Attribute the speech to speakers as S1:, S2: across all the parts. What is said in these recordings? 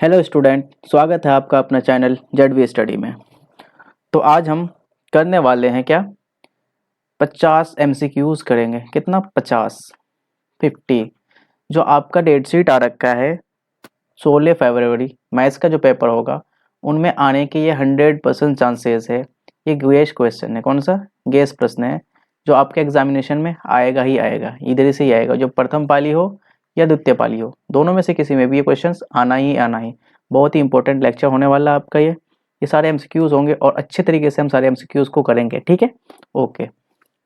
S1: Hello student, स्वागत है आपका अपना चैनल जेड स्टडी में। तो आज हम करने वाले हैं क्या 50 एमसीक्यूज़ करेंगे। कितना 50 जो आपका डेट शीट आ रखा है 16 फरवरी मैथ्स का जो पेपर होगा उनमें आने के ये 100% चांसेस है। ये गेस क्वेश्चन है। कौन सा गेस प्रश्न है जो आपके एग्जामिनेशन में आएगा ही आएगा, इधर से ही आएगा, जो प्रथम पाली हो या द्वितीय पाली हो, दोनों में से किसी में भी ये क्वेश्चंस आना ही आना है। बहुत ही इंपॉर्टेंट लेक्चर होने वाला है आपका ये सारे एमसीक्यूज होंगे और अच्छे तरीके से हम सारे एमसीक्यूज को करेंगे। ठीक है, ओके,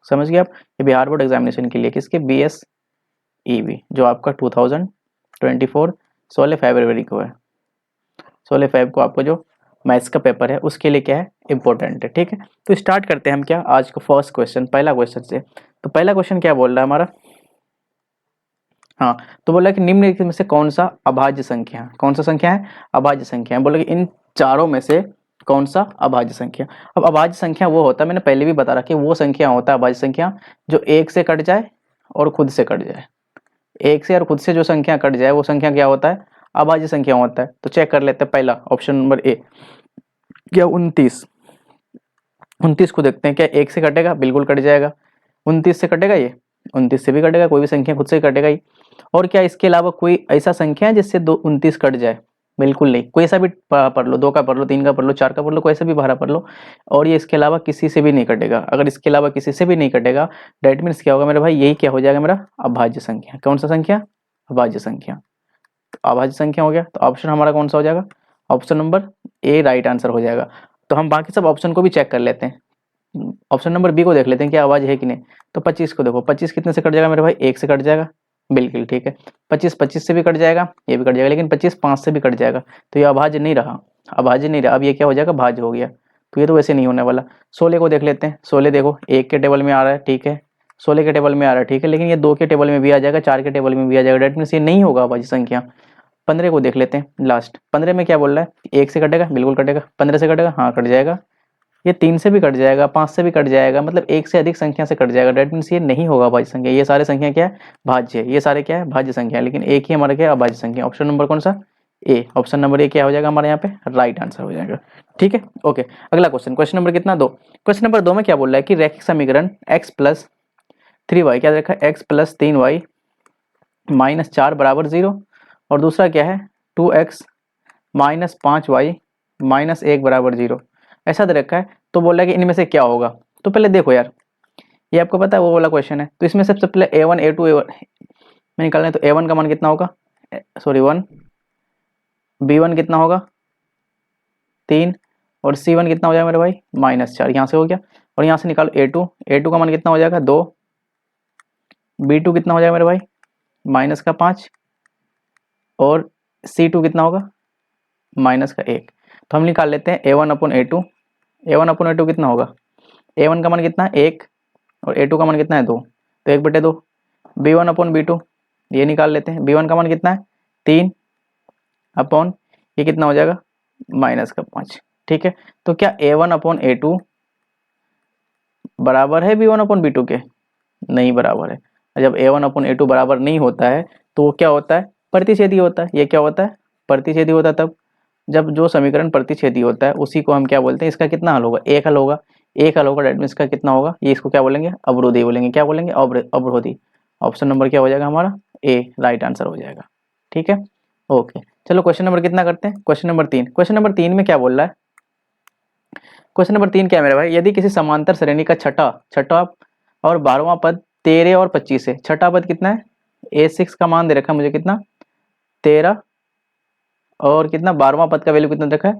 S1: समझ गए आप। ये बिहार बोर्ड एग्जामिनेशन के लिए किसके BSEB जो आपका 2024 16 फरवरी को है। 16 फेब को आपको जो मैथ्स का पेपर है उसके लिए क्या है इंपॉर्टेंट है। ठीक है, तो स्टार्ट करते हैं हम क्या आज का फर्स्ट क्वेश्चन, पहला क्वेश्चन से। तो पहला क्वेश्चन क्या बोल रहा है हमारा, हाँ, तो बोला कि निम्नलिखित में से कौन सा अभाज्य संख्या है। कौन सा संख्या है? अभाज्य संख्या है। बोला कि इन चारों में से कौन सा अभाज्य संख्या। अब अभाज्य संख्या वो होता है, मैंने पहले भी बता रहा कि वो संख्या होता है अभाज्य संख्या जो एक से कट जाए और खुद से कट जाए। एक से और खुद से जो संख्या कट जाए वो संख्या क्या होता है? अभाज्य संख्या होता है। तो चेक कर लेते हैं, पहला ऑप्शन नंबर ए क्या 29। 29 को देखते हैं, क्या एक से कटेगा? बिल्कुल कट जाएगा। 29 से कटेगा, ये 29 से भी कटेगा, कोई भी संख्या खुद से कटेगा ही। और क्या इसके अलावा कोई ऐसा संख्या है जिससे 29 कट जाए? बिल्कुल नहीं। कोई सा भी पढ़ लो, 2 का पढ़ लो, 3 का पढ़ लो, 4 का पढ़ लो, कोई सा भी भाड़ा पढ़ लो, और ये इसके अलावा किसी से भी नहीं कटेगा। अगर इसके अलावा किसी से भी नहीं कटेगा डेट मीन्स क्या होगा मेरे भाई, यही क्या हो जाएगा मेरा अभाज्य संख्या। कौन सा संख्या? अभाज्य संख्या। तो अभाज्य संख्या हो गया, तो ऑप्शन हमारा कौन सा हो जाएगा? ऑप्शन नंबर ए राइट आंसर हो जाएगा। तो हम बाकी सब ऑप्शन को भी चेक कर लेते हैं। ऑप्शन नंबर बी को देख लेते हैं क्या आवाज है कि नहीं। तो 25 को देखो, 25 कितने से कट जाएगा मेरे भाई? एक से कट जाएगा, बिल्कुल ठीक है। 25 से भी कट जाएगा, ये भी कट जाएगा, लेकिन 25 5 से भी कट जाएगा, तो ये अभाज्य नहीं रहा, अभाज्य नहीं रहा। अब ये क्या हो जाएगा? भाज्य हो गया। तो ये तो वैसे नहीं होने वाला। 16 को देख लेते हैं। 16 देखो, एक के टेबल में आ रहा है, ठीक है, 16 के टेबल में आ रहा है, ठीक है, लेकिन ये 2 के टेबल में भी आ जाएगा, 4 के टेबल में भी आ जाएगा, डेट मीन्स ये नहीं होगा अभाज्य संख्या। 15 को देख लेते हैं लास्ट। 15 में क्या बोल रहा है? एक से कटेगा, बिल्कुल कटेगा। 15 से कटेगा, हाँ कट जाएगा। ये 3 से भी कट जाएगा, 5 से भी कट जाएगा, मतलब एक से अधिक संख्या से कट जाएगा, डेट मीन्स ये नहीं होगा भाज्य संख्या। ये सारे संख्या क्या है? भाज्य है। ये सारे क्या है? भाज्य संख्या है, लेकिन एक ही हमारा क्या है? अभाज्य संख्या। ऑप्शन नंबर कौन सा? ए। ऑप्शन नंबर ए क्या हो जाएगा हमारे यहाँ पे? राइट आंसर हो जाएगा। ठीक है, ओके। अगला क्वेश्चन, क्वेश्चन नंबर कितना? 2। क्वेश्चन नंबर 2 में क्या बोल रहा है कि रैखिक समीकरण x प्लस 3y, क्या देखा? x प्लस 3y माइनस 4 बराबर 0, और दूसरा क्या है 2x माइनस 5y माइनस 1 बराबर 0, ऐसा दे रखा है। तो बोल रहा है कि इनमें से क्या होगा। तो पहले देखो यार, ये आपको पता है वो वाला क्वेश्चन है, तो इसमें सबसे पहले a1 a2 a1 में निकालना है। तो a1 का मान कितना होगा? सॉरी 1, b1 कितना होगा? 3, और c1 कितना हो जाएगा मेरे भाई? -4। यहाँ से हो गया, और यहाँ से निकालो a2, a2 का मान कितना हो जाएगा? 2, b2 कितना हो जाएगा मेरे भाई? -5, और c2 कितना होगा? -1। तो हम निकाल लेते हैं a1 upon a2। a1 upon a2 कितना होगा? a1 का मान कितना है? 1, और a2 का मान कितना है? 2, तो 1/2। b1 अपॉन b2 ये निकाल लेते हैं। b1 का मान कितना है? 3 अपॉन ये कितना हो जाएगा? -5। ठीक है, तो क्या a1 अपॉन a2 बराबर है b1 अपॉन b2 के? नहीं बराबर है। जब a1 अपॉन a2 बराबर नहीं होता है तो वो क्या होता है? प्रतिच्छेदी होता है। ये क्या होता है? प्रतिच्छेदी होता है। तब जब जो समीकरण प्रतिच्छेदी होता है उसी को हम क्या बोलते हैं? इसका कितना हल होगा? एक हल होगा। एक हल होगा, डेट मीन्स का कितना होगा? ये इसको क्या बोलेंगे? अवरोधी बोलेंगे। क्या बोलेंगे? अवरोधी। ऑप्शन नंबर क्या हो जाएगा हमारा? ए राइट आंसर हो जाएगा। ठीक है, ओके। चलो क्वेश्चन नंबर कितना करते हैं? Question number 3। क्वेश्चन नंबर 3 में क्या बोल रहा है? क्वेश्चन नंबर 3 क्या है मेरे भाई? यदि किसी समांतर श्रेणी का छठा और 12वां पद 13 और 25 है। छठा पद कितना है? a6 का मान दे रखा है मुझे कितना? 13, और कितना 12वां पद का वैल्यू कितना रखा है?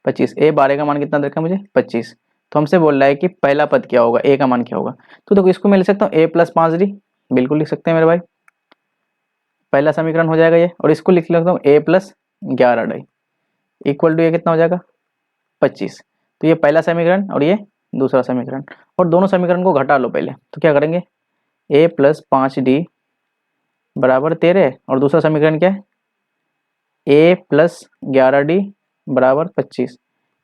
S1: 25। a12 का मान कितना रखा है मुझे? 25। तो हमसे बोल रहा है कि पहला पद क्या होगा, a का मान क्या होगा। तो देखो इसको मैं लिख सकता हूँ a प्लस 5d, बिल्कुल लिख सकते हैं मेरे भाई, पहला समीकरण हो जाएगा ये। और इसको लिख लेता हूँ a plus 11d equal to ये कितना हो जाएगा? 25। तो ये पहला समीकरण और ये दूसरा समीकरण, और दोनों समीकरण को घटा लो पहले। तो क्या करेंगे? a प्लस 5d बराबर 13, और दूसरा समीकरण क्या है? a प्लस 11d बराबर 25।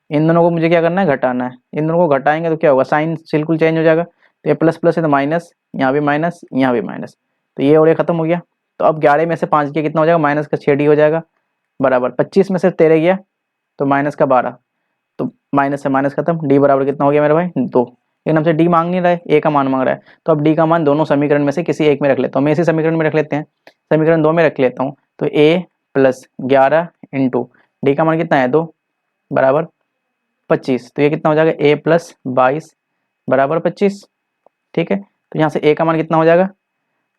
S1: इन दोनों को मुझे क्या करना है? घटाना है। इन दोनों को घटाएंगे तो क्या होगा? साइन बिल्कुल चेंज हो जाएगा। तो ये प्लस प्लस है तो माइनस, यहाँ भी माइनस, यहाँ भी माइनस, तो ये और ये खत्म हो गया। तो अब 11 में से 5 के कितना हो जाएगा? माइनस का 6d हो जाएगा, बराबर 25 में से 13 गया तो माइनस का 12, तो माइनस से माइनस खत्म, डी बराबर कितना हो गया मेरे भाई 2। लेकिन हमसे डी मांग नहीं रहा है, ए का मान मांग रहा है, तो अब डी का मान दोनों समीकरण में से किसी एक में रख लेता हूँ। मैं इसी समीकरण में रख लेते हैं, समीकरण 2 में रख लेता हूँ। तो ए प्लस 11 इंटू डी का मान कितना है 2 बराबर 25, तो ये कितना हो जाएगा ए प्लस 22 बराबर 25। ठीक है, तो यहाँ से ए का मान कितना हो जाएगा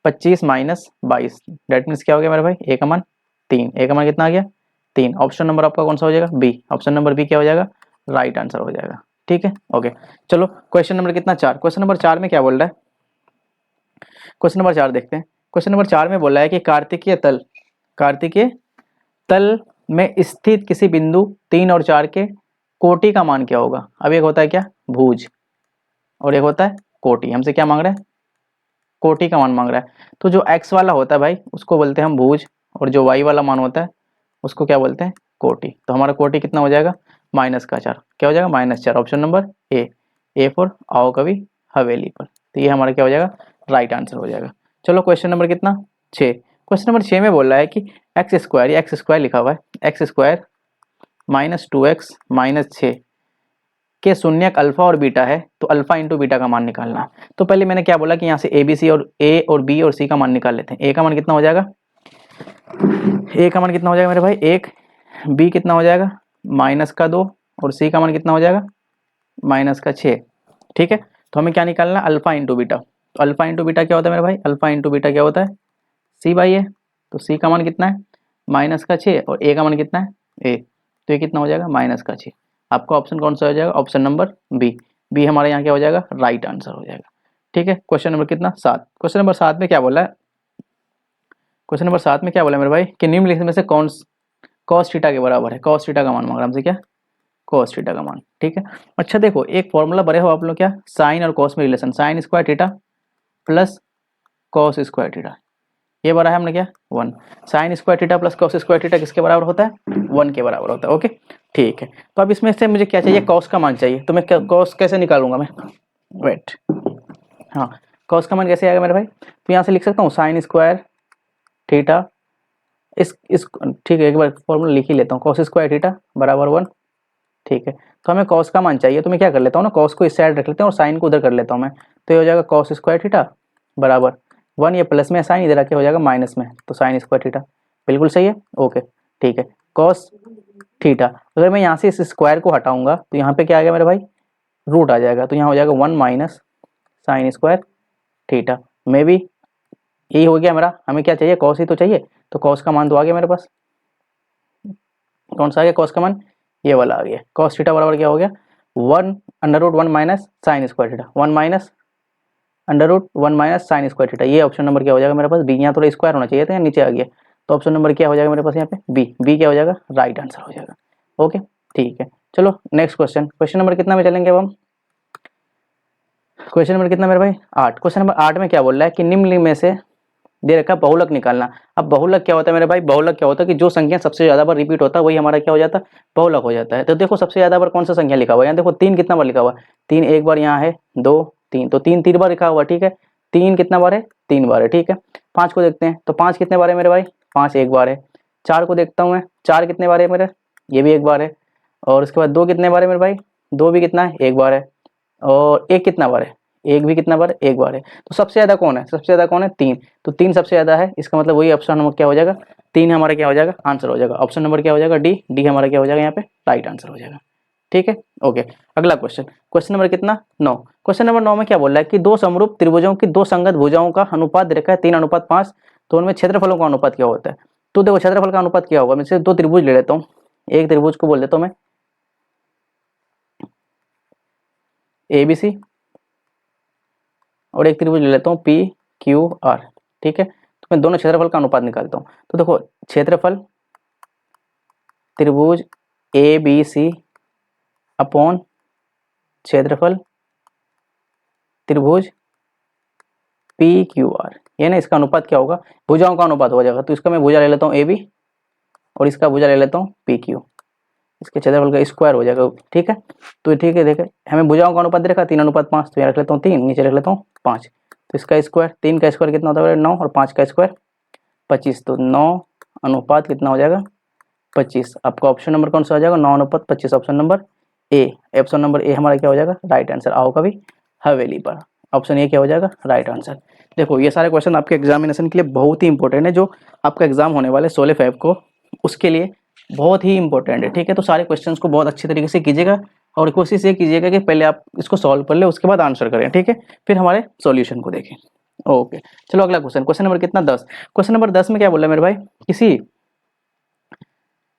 S1: 25 माइनस 22, डेट मीन्स क्या हो गया मेरे भाई ए का मान 3, ए का मान कितना आ गया 3। ऑप्शन नंबर आपका कौन सा हो जाएगा बी, ऑप्शन नंबर बी क्या हो जाएगा राइट आंसर हो जाएगा। ठीक है, ओके। चलो क्वेश्चन नंबर कितना 4, क्वेश्चन नंबर 4 में क्या बोल रहा है, क्वेश्चन नंबर 4 देखते हैं। क्वेश्चन नंबर 4 में बोला है कि कार्तिकीय तल में स्थित किसी बिंदु 3 और 4 के कोटि का मान क्या होगा। अब एक होता है क्या भुज और एक होता है कोटि, हमसे क्या मांग रहा है कोटि का मान मांग रहा है। तो जो x वाला होता है भाई उसको बोलते हैं हम भुज, और जो y वाला मान होता है उसको क्या बोलते हैं कोटि। तो हमारा कोटि कितना हो जाएगा माइनस का 4, क्या हो जाएगा -4, ऑप्शन नंबर ए फॉर आओ कभी हवेली पर। तो ये हमारा क्या हो जाएगा राइट आंसर हो जाएगा। चलो क्वेश्चन नंबर कितना 6, क्वेश्चन नंबर 6 में बोल रहा है कि एक्स स्क्वायर, ये एक्स स्क्वायर लिखा हुआ है, x square minus 2x minus 6 के शून्यक अल्फा और बीटा है, तो अल्फा इंटू बीटा का मान निकालना है। तो पहले मैंने क्या बोला कि यहाँ से ए बी सी और ए और बी और सी का मान निकाल लेते हैं। ए का मान कितना हो जाएगा, ए का मान कितना हो जाएगा मेरे भाई 1, बी कितना हो जाएगा -2 और सी का मान कितना हो जाएगा -6। ठीक है, तो हमें क्या निकालना है अल्फा इंटू बीटा। तो अल्फा इंटू बीटा क्या होता है मेरे भाई, अल्फा इंटू बीटा क्या होता है सी बाई ए। तो सी का मान कितना है -6 और ए का मान कितना है ए, तो ये कितना हो जाएगा -6। आपका ऑप्शन कौन सा हो जाएगा ऑप्शन नंबर बी, बी हमारे यहाँ क्या हो जाएगा राइट आंसर हो जाएगा। ठीक है, क्वेश्चन नंबर कितना 7, क्वेश्चन नंबर 7 में क्या बोला है, क्वेश्चन नंबर 7 में क्या बोला मेरे भाई कि निम्नलिखित में से कौन कॉस थीटा के बराबर है। कॉस थीटा का मान मांग रहा है हमसे, क्या कॉस थीटा का मान। ठीक है, अच्छा देखो एक फॉर्मूला बड़े हो आप लोग, क्या साइन और कॉस में relation, sine square theta plus cos square theta, ये बना है हमने क्या 1। Sine square theta plus cos square theta किसके बराबर होता है 1 के बराबर होता है। ओके ठीक है, तो अब इसमें से मुझे क्या चाहिए कॉस का मान चाहिए, तो मैं कॉस कैसे निकालूंगा मैं, वेट, हाँ कॉस का मान कैसे आएगा मेरे भाई, तो यहाँ से लिख सकता हूँ साइन स्क्वायर थीटा इस ठीक है एक बार फॉर्मूला लिख ही लेता हूँ, कॉस स्क्वायर थीटा बराबर 1। ठीक है, तो हमें कॉस का मान चाहिए, तो मैं क्या कर लेता हूँ ना कॉस को इस साइड रख लेते हैं और साइन को उधर कर लेता हूँ मैं, तो ये हो जाएगा कॉस स्क्वायर थीटा बराबर 1, ये प्लस में साइन इधर आके हो जाएगा माइनस में, तो साइन स्क्वायर थीटा बिल्कुल सही है। ओके ठीक है, कॉस थीटा अगर मैं यहाँ से इस स्क्वायर को हटाऊंगा तो यहाँ पे क्या आ गया मेरे भाई रूट आ जाएगा, तो यहाँ हो जाएगा 1 माइनस साइन स्क्वायर थीटा में भी यही हो गया मेरा। हमें क्या चाहिए कॉस ही तो चाहिए, तो कॉस का मान तो आ गया मेरे पास, कौन सा आ गया कॉस का मान ये वाला आ गया। कॉस थीटा बराबर क्या हो गया 1 minus sine square theta, 1 minus √1 minus sine square theta, ये ऑप्शन नंबर क्या हो जाएगा मेरे पास बी। यहाँ थोड़ा स्क्वायर होना चाहिए था, नीचे आ गया, तो ऑप्शन नंबर क्या हो जाएगा मेरे पास यहाँ पे बी, बी क्या हो जाएगा राइट आंसर हो जाएगा। ओके ठीक है, चलो नेक्स्ट क्वेश्चन, क्वेश्चन नंबर कितना में चलेंगे अब हम, क्वेश्चन नंबर कितना मेरे भाई 8। क्वेश्चन नंबर 8 में क्या बोल रहा है कि निम्न में से दे रखा बहुलक निकालना। अब बहुलक क्या होता है मेरे भाई, बहुलक क्या होता है कि जो संख्या सबसे ज्यादा बार रिपीट होता है वही हमारा क्या हो जाता है बहुलक हो जाता है। तो देखो सबसे ज्यादा बार कौन सा संख्या लिखा हुआ है, यहाँ देखो 3 कितना बार लिखा हुआ है, 3 एक बार यहाँ है 2 3, तो 3 3 बार लिखा हुआ। ठीक है, 3 कितना बार है 3 बार है। ठीक है, 5 को देखते हैं, तो 5 कितने बार है मेरे भाई 5 एक बार है। 4 को देखता हूँ मैं, 4 कितने बार है मेरे, ये भी एक बार है। और उसके बाद 2 कितने बार है मेरे भाई, 2 भी कितना है एक बार है। और 1 कितना बार है, 1 भी कितना बार है एक बार है। तो सबसे ज्यादा कौन है, सबसे ज्यादा कौन है 3, तो 3 सबसे ज्यादा है, इसका मतलब वही ऑप्शन नंबर क्या हो जाएगा 3 हमारा क्या हो जाएगा आंसर हो जाएगा। ऑप्शन नंबर क्या हो जाएगा डी, डी हमारा क्या हो जाएगा यहाँ पे राइट आंसर हो जाएगा। ठीक है ओके, अगला क्वेश्चन, क्वेश्चन नंबर कितना 9। क्वेश्चन नंबर 9 में क्या बोल रहा है कि दो समरूप त्रिभुजों की दो संगत भुजाओं का अनुपात दे रखा है 3:5, तो उनमें क्षेत्रफलों का अनुपात क्या होता है। तो देखो क्षेत्रफल का अनुपात क्या होगा, मैं से 2 त्रिभुज ले लेता हूँ, एक त्रिभुज को बोल देता हूँ मैं ABC और एक त्रिभुज ले लेता हूँ PQR। ठीक है, तो मैं दोनों क्षेत्रफल का अनुपात निकालता हूँ। तो देखो क्षेत्रफल त्रिभुज ABC अपॉन क्षेत्रफल त्रिभुज PQR, ये ना इसका अनुपात क्या होगा भुजाओं का अनुपात हो जाएगा। तो इसका मैं भुजा ले लेता हूँ AB और इसका भुजा ले लेता हूँ PQ, इसके क्षेत्रफल का स्क्वायर हो जाएगा। ठीक है, तो ठीक है देखे हमें भुजाओं का अनुपात दे रखा 3:5, तो यहाँ रख लेता हूँ 3, नीचे रख लेता हूँ 5, तो इसका स्क्वायर 3 का स्क्वायर कितना होता है 9 और 5 का स्क्वायर 25, तो 9 अनुपात कितना हो जाएगा 25। आपका ऑप्शन नंबर कौन सा हो जाएगा, 9/25, option number A. Option number A हमारा क्या हो जाएगा, राइट आंसर। आओ कभी हवेली पर, ऑप्शन ए क्या हो जाएगा, राइट आंसर। देखो ये सारे क्वेश्चन आपके एग्जामिनेशन के लिए बहुत ही इंपॉर्टेंट है, जो आपका एग्जाम होने वाले 16 फेब को, उसके लिए बहुत ही इंपॉर्टेंट है, ठीक है। तो सारे क्वेश्चंस को बहुत अच्छी तरीके से कीजिएगा और कोशिश ये कीजिएगा कि पहले आप इसको सॉल्व कर ले, उसके बाद आंसर करें, ठीक है, फिर हमारे सॉल्यूशन को देखें। ओके, चलो अगला क्वेश्चन, क्वेश्चन नंबर कितना, 10। क्वेश्चन नंबर 10 में क्या बोला मेरे भाई,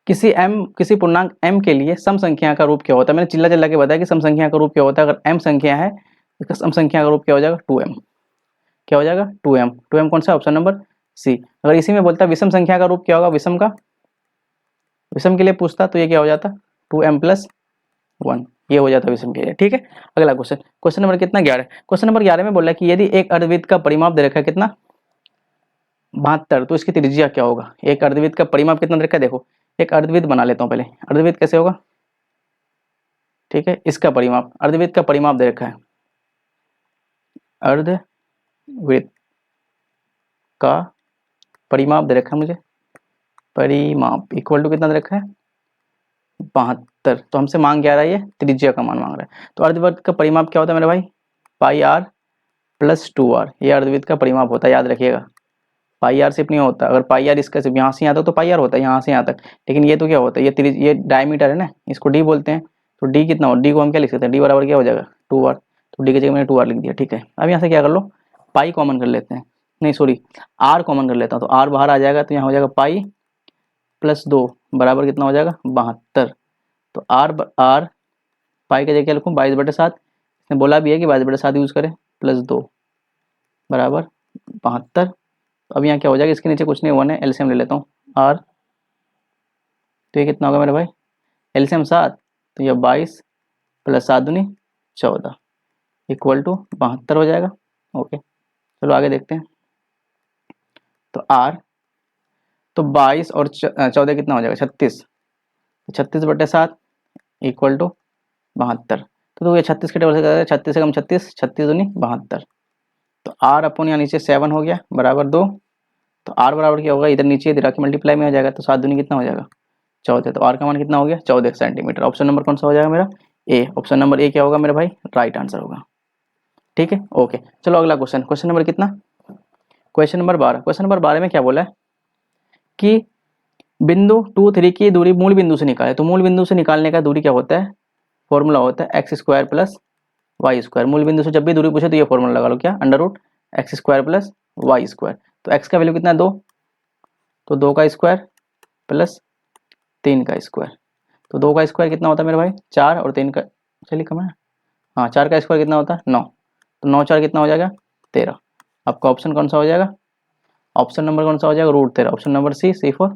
S1: किसी पूर्णांक m के लिए सम संख्या का रूप क्या होता है। मैंने चिल्ला चिल्ला के बताया कि सम संख्या का रूप क्या होता है। अगर m संख्या है, इसका सम संख्या का रूप क्या हो जाएगा, 2m। क्या हो जाएगा, 2m। 2m कौन सा, ऑप्शन नंबर सी। अगर इसी में बोलता विषम संख्या का रूप क्या होगा, विषम के लिए पूछता तो ये क्या हो जाता, 2m+1, ये हो जाता विषम के लिए, ठीक है। अगला क्वेश्चन, क्वेश्चन नंबर कितना, 11। क्वेश्चन नंबर 11 में बोला कि यदि एक अर्धवृत्त का परिमाप दे रखा है कितना, 72, तो इसकी त्रिज्या क्या होगा। एक अर्धवृत्त का परिमाप कितना दे रखा है, देखो एक अर्धवृत्त बना लेता हूँ पहले। अर्धवृत्त कैसे होगा, ठीक है, इसका परिमाप, अर्धवृत्त का परिमाप दे रखा है, अर्धवृत्त का परिमाप दे रखा है मुझे, परिमाप इक्वल टू कितना दे रखा है, 72। तो हमसे मांग क्या रहा है, ये त्रिज्या का मान मांग रहा है। तो अर्धवृत्त का परिमाप क्या होता है मेरे भाई, πr+2r, ये अर्धवृत्त का परिमाप होता है, याद रखिएगा। πr सिर्फ नहीं होता, अगर πr इसका सिर्फ यहाँ से यहाँ तक तो πr होता है, यहाँ से यहाँ तक, लेकिन ये तो क्या होता है, ये डायमीटर है ना, इसको d बोलते हैं। तो d कितना हो, d को हम क्या लिख सकते हैं, d बराबर क्या हो जाएगा, 2r। तो d की जगह मैंने 2r लिख दिया, ठीक है। अब यहाँ से क्या कर लो, पाई कॉमन कर लेते हैं, नहीं सॉरी r कॉमन कर लेता हूँ, तो r बाहर आ जाएगा, तो यहाँ हो जाएगा π+2 बराबर कितना हो जाएगा, 72। तो r पाई की जगह क्या लिखूँ, 22/7। इसने बोला भी है कि 22/7 यूज़ करें, +2 बराबर 72। तो अब यहाँ क्या हो जाएगा, इसके नीचे कुछ नहीं, 1 है, एलसीएम ले लेता हूँ r। तो ये कितना होगा मेरे भाई, एलसीएम 7, तो ये 22 + 7 दूनी 14 इक्वल टू 72 हो जाएगा। ओके, चलो आगे देखते हैं। तो r, तो 22 और 14 कितना हो जाएगा, 36। तो 36/7 इक्वल टू 72। तो ये 36 के टेबल से 36 से कम 36, 36 दूनी 72। तो r अपन यहाँ नीचे 7 हो गया बराबर 2। तो r बराबर क्या होगा, इधर नीचे इधर आके मल्टीप्लाई में हो जाएगा, तो 7 दूनी कितना हो जाएगा, 14। तो r का मान कितना हो गया, 14 सेंटीमीटर। ऑप्शन नंबर कौन सा हो जाएगा मेरा, ए। ऑप्शन नंबर ए क्या होगा मेरा भाई, राइट आंसर होगा, ठीक है। ओके, चलो अगला क्वेश्चन, क्वेश्चन नंबर कितना, क्वेश्चन नंबर 12। क्वेश्चन नंबर 12 में क्या बोला है कि बिंदु 2, 3 की दूरी मूल बिंदु से निकाले। तो मूल बिंदु से निकालने का दूरी क्या होता है, फॉर्मूला होता है x² + y²। मूल बिंदु से जब भी दूरी पूछे तो ये फॉर्मूला लगा लो, क्या, √x² + y²। तो x का वैल्यू कितना है, 2, तो 2 का स्क्वायर प्लस 3 का स्क्वायर। तो 2 का स्क्वायर कितना होता है मेरे भाई, 4, और 3 का, चलिए कम है, हाँ 4 का स्क्वायर कितना होता है, 9। तो 9 4 कितना हो जाएगा, 13। आपका ऑप्शन कौन सा हो जाएगा, ऑप्शन नंबर कौन सा हो जाएगा, √13। Option number C for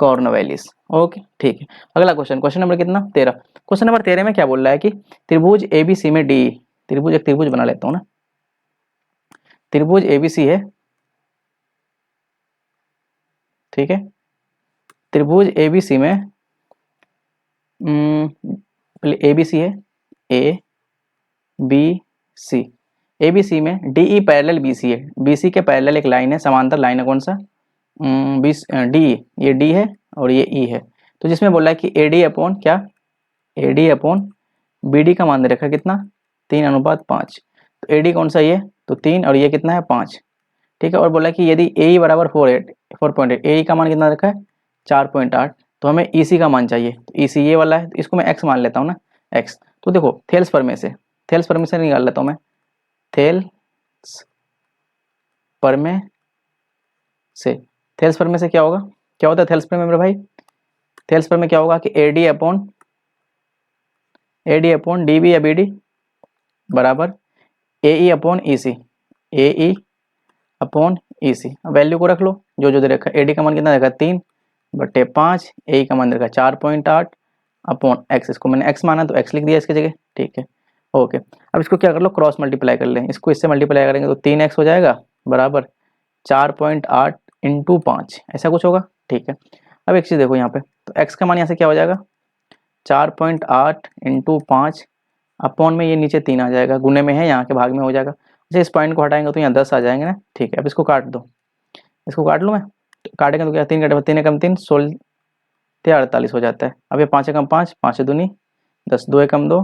S1: Cornwallis. Okay, ठीक है। अगला क्वेश्चन, क्वेश्चन नंबर कितना, 13। क्वेश्चन नंबर 13 में क्या बोल रहा है कि त्रिभुज ABC में डी, त्रिभुज, एक त्रिभुज बना लेता हूँ ना, त्रिभुज ABC है, ठीक है। त्रिभुज ABC में ABC है, ABC, ABC में DE पैरेलल BC है, BC के पैरेलल एक लाइन है, समांतर लाइन है, कौन सा, डी, ये डी है और ये ई है। तो जिसमें बोला है कि AD अपॉन क्या, AD अपॉन BD का मान दे रखा है कितना, 3:5। तो AD कौन सा, ये तो 3, और ये कितना है, 5, ठीक है। और बोला कि यदि AE बराबर 4.8, AE का मान कितना रखा है, 4.8। तो हमें EC का मान चाहिए, तो EC ये वाला है, तो इसको मैं x मान लेता हूँ ना, x। तो देखो थेल्स पर में से निकाल लेता हूँ मैं, थेल्स पर में से क्या होगा, क्या होता है थेल्स पर में मेरे भाई, थेल्स पर में क्या होगा कि AD अपॉन DB या BD बराबर AE upon EC, AE upon EC। Value को रख लो, जो जो दे रखा है। AD का मान कितना देखा, 3/5, AE का मान देखा 4.8 अपॉन x। इसको मैंने x माना तो x लिख दिया इसकी जगह, ठीक है। ओके, अब इसको क्या कर लो, क्रॉस मल्टीप्लाई कर लें, इसको इससे मल्टीप्लाई करेंगे तो 3x हो जाएगा बराबर 4.8 × 5, ऐसा कुछ होगा, ठीक है। अब एक चीज़ देखो यहाँ पे, तो x का मान यहाँ से क्या हो जाएगा, 4.8 × 5 अपॉन में ये नीचे 3 आ जाएगा, गुने में है, यहाँ के भाग में हो जाएगा। अच्छा, इस पॉइंट को हटाएंगे तो यहाँ 10 आ जाएंगे ना, ठीक है। अब इसको काट दो, इसको काट लूँ मैं, तो काटेंगे तो क्या, 3 कटे 3 एकम 3, तो 48 हो जाता है। अब ये 5 एकम 5, 5 दूनी 10, 2 एकम 2,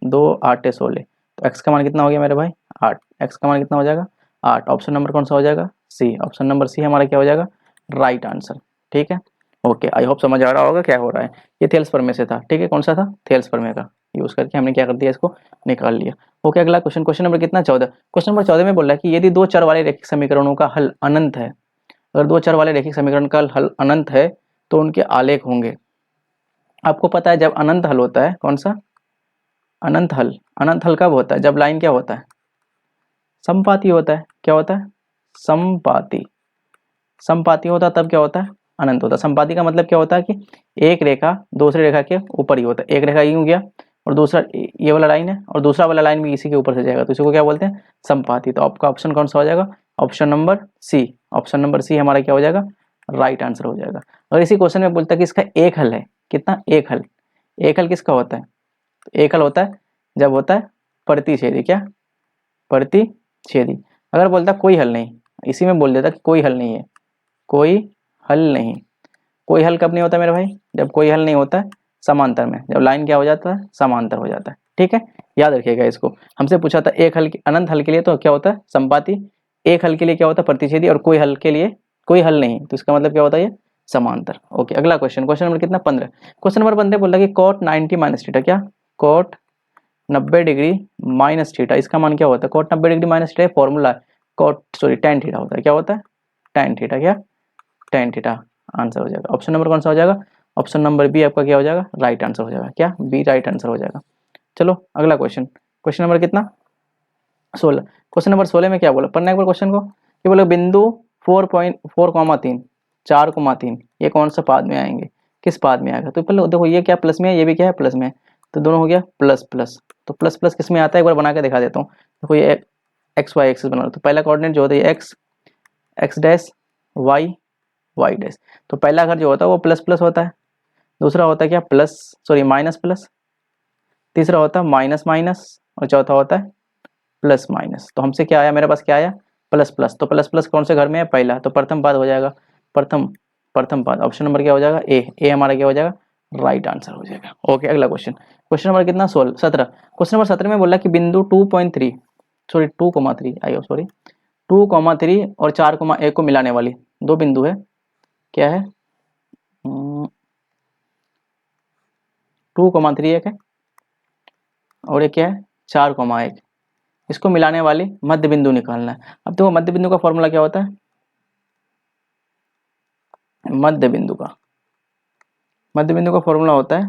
S1: 2 8 16। तो x का मान कितना हो गया मेरे भाई 8। x का मान कितना हो जाएगा 8। ऑप्शन नंबर कौन सा हो जाएगा सी। ऑप्शन नंबर सी हमारा क्या हो जाएगा राइट आंसर। ठीक है, ओके, आई होप समझ आ रहा होगा क्या हो रहा है। ये थेल्स प्रमेय से था। ठीक है, कौन सा था थेल्स प्रमेय का यूज करके हमने क्या कर दिया इसको निकाल लिया। ओके, अगला क्वेश्चन, क्वेश्चन नंबर कितना 14। क्वेश्चन नंबर 14 में बोल रहा है कि यदि दो चर वाले रैखिक समीकरणों का हल अनंत है, अगर दो चर वाले रैखिक समीकरण का हल अनंत है तो उनके आलेख होंगे। आपको पता है जब अनंत हल होता है, कौन सा अनंत हल, अनंत हल कब होता है जब लाइन क्या होता है समपाती होता है। क्या होता है समपाती। समपाती होता है तब क्या होता है अनंत होता है। समपाती का मतलब क्या होता है कि एक रेखा दूसरी रेखा के ऊपर ही होता है। एक रेखा यूं गया और दूसरा ये वाला लाइन है और दूसरा वाला लाइन भी इसी के ऊपर से जाएगा, तो इसी को क्या बोलते हैं समपाती। तो आपका ऑप्शन कौन सा हो जाएगा option number C. Option number C हमारा क्या हो जाएगा राइट आंसर हो जाएगा। अगर इसी क्वेश्चन में बोलता है कि इसका एक हल है, कितना एक हल, एक हल किसका होता है तो एक हल होता है जब होता है प्रतिच्छेदी। क्या प्रतिच्छेदी। अगर बोलता कोई हल नहीं, इसी में बोल देता कि कोई हल नहीं है, कोई हल नहीं। कोई हल कब नहीं होता मेरे भाई जब कोई हल नहीं होता है समांतर में, जब लाइन क्या हो जाता है समांतर हो जाता है। ठीक है, याद रखिएगा इसको। हमसे पूछा था एक हल अनंत हल के लिए तो क्या होता है संपाती, एक हल के लिए क्या होता है प्रतिच्छेदी, और कोई हल के लिए कोई हल नहीं, तो इसका मतलब क्या होता है ये समांतर। ओके, अगला क्वेश्चन, क्वेश्चन नंबर कितना 15। क्वेश्चन नंबर 15 बोल रहा है कि cot 90 माइनस थीटा, क्या cot 90 डिग्री माइनस थीटा, इसका मान क्या होता है cot 90 degree minus theta formula है cot सॉरी tan थीटा होता है। क्या होता है tan थीटा, क्या tan थीटा आंसर हो जाएगा। ऑप्शन नंबर कौन सा हो जाएगा ऑप्शन नंबर बी आपका क्या हो जाएगा राइट आंसर हो जाएगा। क्या बी राइट आंसर हो जाएगा। चलो अगला क्वेश्चन, क्वेश्चन नंबर कितना 16। क्वेश्चन नंबर 16 में क्या बोला पढ़ना एक बार क्वेश्चन को, ये बोला बिंदु 4.4,3 4,3 ये कौन सा पाद में आएंगे, किस पाद में आएगा। तो पहले देखो ये क्या प्लस में है, ये भी क्या है प्लस में है, तो दोनों हो गया प्लस प्लस। तो प्लस प्लस किस में आता है एक बार बना के दिखा देता हूँ। देखो ये एक्स वाई एक्सिस बना लो, तो पहला कोऑर्डिनेट जो होता है X X dash Y Y dash. तो पहला घर जो होता है वो प्लस प्लस होता है, दूसरा होता है क्या प्लस सॉरी माइनस प्लस, तीसरा होता है माइनस माइनस, और चौथा होता है प्लस माइनस। तो हमसे क्या आया मेरे पास क्या आया प्लस प्लस। तो प्लस प्लस कौन से घर में है पहला, तो प्रथम पाद हो जाएगा प्रथम प्रथम पाद। ऑप्शन नंबर क्या हो जाएगा ए हमारा क्या हो जाएगा राइट आंसर हो जाएगा। ओके, अगला क्वेश्चन, क्वेश्चन नंबर कितना 16 17। क्वेश्चन नंबर 17 में बोला कि बिंदु 2.3 सॉरी 2,3 आइयो सॉरी 2,3 और 4,1 को मिलाने वाली दो बिंदु है, क्या है 2,3 एक है और एक क्या है 4,1, इसको मिलाने वाली मध्य बिंदु निकालना है। अब देखो मध्य बिंदु का फॉर्मूला क्या होता है, मध्य बिंदु का फॉर्मूला होता है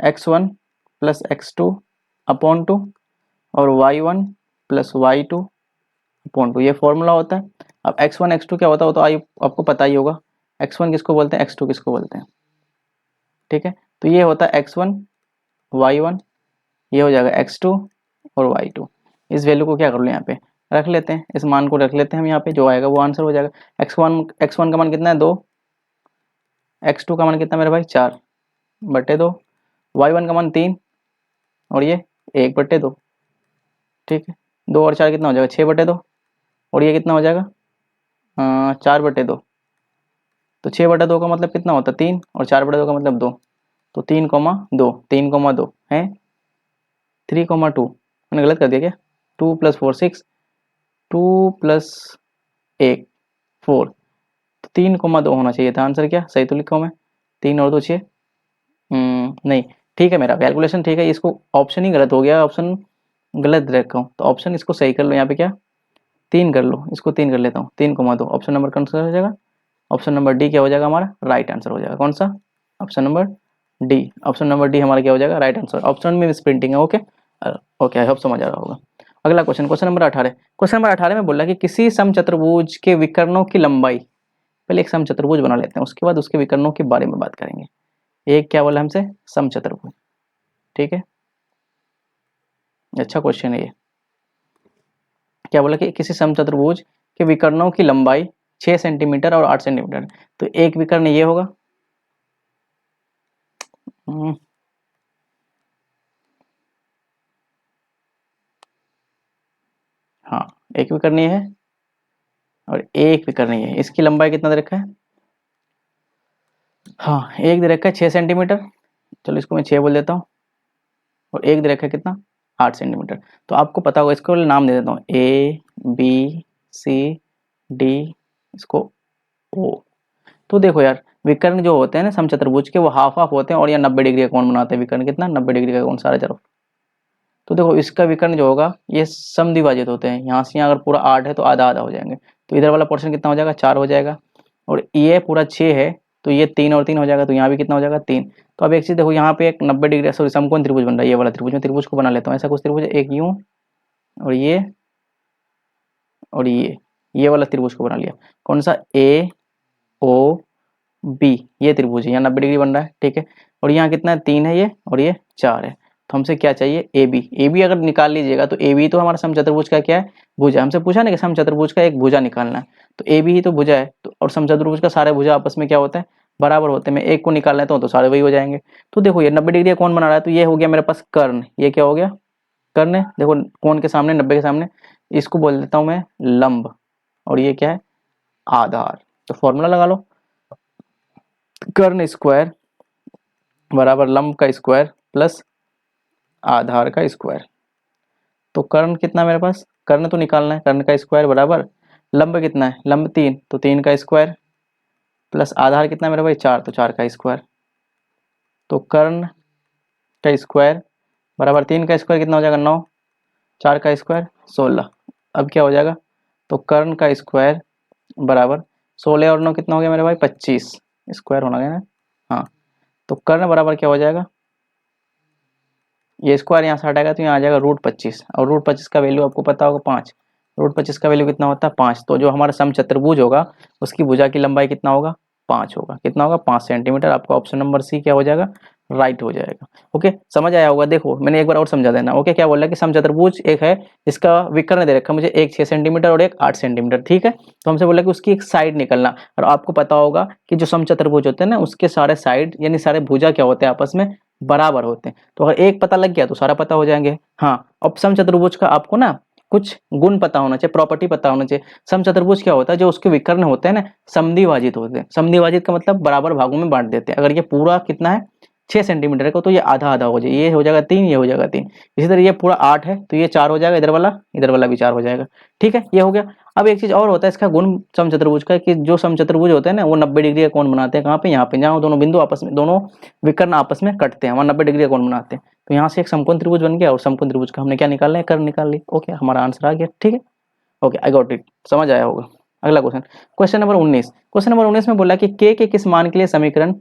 S1: x1 प्लस x2 अपॉन 2 और y1 प्लस y2 अपॉन 2, ये फॉर्मूला होता है। अब x1 x2 क्या होता है वो तो आपको पता ही होगा, x1 किसको बोलते हैं x2 किसको बोलते हैं। ठीक है, तो ये होता है x1 y1, ये हो जाएगा x2 और y2। इस वैल्यू को क्या कर लो यहाँ पे रख लेते हैं, इस मान को रख लेते हैं हम यहाँ पे, जो आएगा वो आंसर हो जाएगा। x1 का मान कितना है 2, x2 का मान कितना मेरे भाई 4/2, y1 का मान 3 और ये 1/2। ठीक है, 2 और 4 कितना हो जाएगा 6/2 और ये कितना हो जाएगा 4/2। तो 6/2 का मतलब कितना होता है 3 और 4/2 का मतलब 2, तो 3,2 3,2 है 3,2। मैंने गलत कर दिया क्या 2 + 4 6, 2 + 1 4, तो 3,2 होना चाहिए था आंसर। क्या सही तो लिखा हूँ मैं 3 और 2 6 नहीं ठीक है मेरा कैलकुलेशन ठीक है, इसको ऑप्शन ही गलत हो गया, ऑप्शन गलत रखा हूँ, तो ऑप्शन इसको सही कर लो यहाँ पे क्या 3 कर लो, इसको 3 कर लेता हूँ 3,2। ऑप्शन नंबर कौन सा हो जाएगा ऑप्शन नंबर डी क्या हो जाएगा हमारा राइट आंसर हो जाएगा। कौन सा option number D, option number D हमारा क्या हो जाएगा राइट आंसर। ऑप्शन में मिसप्रिंटिंग है। ओके ओके आई होप समझ आ रहा होगा। अगला question, question number 18। Question number 18 में बोला कि किसी समचतुर्भुज के विकर्णों की लंबाई, पहले एक समचतुर्भुज बना लेते हैं उसके बाद उसके विकर्णों के बारे में बात करेंगे। एक क्या बोला हमसे समचतुर्भुज, ठीक है अच्छा क्वेश्चन है ये। क्या बोला कि किसी समचतुर्भुज के विकर्णों की लंबाई 6 सेंटीमीटर और 8 सेंटीमीटर, तो एक विकर्ण ये होगा हाँ एक विकर्ण ये है और एक विकर्ण ये है, इसकी लंबाई कितना दे रखा है हाँ, एक दे रखा है 6 सेंटीमीटर, चलो इसको मैं 6 बोल देता हूँ, और एक दे रखा है कितना 8 सेंटीमीटर। तो आपको पता होगा, इसको नाम दे देता हूँ ABCD, इसको O। तो देखो यार, विकर्ण जो होते हैं ना समचतुर्भुज के, वो हाफ हाफ होते हैं और यहाँ 90 डिग्री का कोण बनाते हैं। विकर्ण कितना 90 डिग्री का कोण सारे तरफ। तो देखो इसका विकर्ण जो होगा ये समद्विभाजित होते हैं, यहाँ से यहाँ अगर पूरा 8 है तो आधा आधा हो जाएंगे, तो इधर वाला पोर्शन कितना हो जाएगा 4 हो जाएगा, और ये पूरा 6 है तो ये 3 और 3 हो जाएगा, तो यहाँ भी कितना हो जाएगा 3। तो अब एक चीज देखो, यहाँ पे एक 90 डिग्री सॉरी समकोण त्रिभुज बन रहा है, ये वाला त्रिभुज, में त्रिभुज को बना लेता हूँ। ऐसा कुछ त्रिभुज है, एक यूं और और ये वाला त्रिभुज को बना लिया। कौन सा AOB, ये त्रिभुज है, यहाँ 90 डिग्री बन रहा है, ठीक है। और यहाँ कितना है 3 है ये, और ये 4 है। तो हमसे क्या चाहिए AB अगर निकाल लीजिएगा तो AB तो हमारा समचतुर्भुज का क्या है, भुजा। हमसे पूछा ना कि समचतुर्भुज का एक भुजा निकालना है, तो AB ही तो भुजा है। तो और समचतुर्भुज का सारे भुजा आपस में क्या होता है, बराबर होते हैं। मैं एक को निकाल लेता हूँ तो सारे वही हो जाएंगे। तो देखो ये 90 डिग्री कौन बना रहा है, तो ये हो गया मेरे पास कर्ण। ये क्या हो गया कर्ण है, देखो कोण के सामने 90 के सामने, इसको बोल देता हूँ मैं लंब, और ये क्या है आधार। तो फॉर्मूला लगा लो, कर्ण स्क्वायर बराबर लंब का स्क्वायर प्लस आधार का स्क्वायर। तो कर्ण कितना मेरे पास, कर्ण तो निकालना है, कर्ण का स्क्वायर बराबर लंब कितना है, लंब 3, तो 3 का स्क्वायर प्लस आधार कितना है मेरे भाई 4, तो 4 का स्क्वायर। तो कर्ण का स्क्वायर बराबर 3 का स्क्वायर कितना हो जाएगा 9, 4 का स्क्वायर 16। अब क्या हो जाएगा, तो कर्ण का स्क्वायर बराबर 16 और 9 कितना हो गया मेरे भाई 25, स्क्वायर होना है ना। हाँ, तो कर्ण बराबर क्या हो जाएगा, ये स्क्वायर यहाँ से हटाएगा तो यहाँ आ जाएगा √25, और √25 का वैल्यू आपको पता होगा 5। √25 का वैल्यू कितना होता है 5। तो जो हमारा समचतुर्भुज होगा उसकी भुजा की लंबाई कितना होगा 5 होगा। कितना होगा 5 सेंटीमीटर। आपका ऑप्शन नंबर सी क्या हो जाएगा, राइट हो जाएगा। ओके, समझ आया होगा। देखो मैंने एक बार और समझा देना। ओके, क्या बोल रहा है कि समचतुर्भुज एक है जिसका विकर्ण दे रखा है मुझे, एक 6 सेंटीमीटर और एक 8 सेंटीमीटर, ठीक है। तो हमसे बोला कि उसकी एक साइड निकलना, और आपको पता होगा कि जो समचतुर्भुज होते हैं ना उसके सारे साइड यानी सारे भुजा क्या होते हैं आपस में बराबर होते हैं। तो अगर एक पता लग गया तो सारा पता हो जाएंगे। हाँ, अब समचतुर्भुज का आपको ना कुछ गुण पता होना चाहिए, प्रॉपर्टी पता होना चाहिए। समचतुर्भुज क्या होता है, जो उसके विकर्ण होते हैं ना समद्विभाजित होते हैं। समद्विभाजित का मतलब बराबर भागों में बांट देते हैं। अगर ये पूरा कितना है 6 सेंटीमीटर का, तो ये आधा आधा हो जाए, ये हो जाएगा 3, ये हो जाएगा 3। इसी तरह ये पूरा 8 है तो ये 4 हो जाएगा, इधर वाला भी 4 हो जाएगा, ठीक है। ये हो गया। अब एक चीज और होता है इसका गुण समचतुर्भुज का, कि जो समचतुर्भुज होते हैं ना वो 90 डिग्री का कोण बनाते हैं। कहाँ पे, यहाँ पे, जहाँ दोनों बिंदु आपस में, दोनों विकर्ण आपस में कटते हैं, वहाँ 90 डिग्री का कोण बनाते हैं। तो यहाँ से एक समकोण त्रिभुज बन गया, और समकोण त्रिभुज का हमने क्या निकालना है, कर्ण निकाल ली। ओके, हमारा आंसर आ गया, ठीक है। ओके, आई गॉट इट, समझ आया होगा। अगला question, question number 19। Question number 19 में बोला कि के किस मान के लिए समीकरण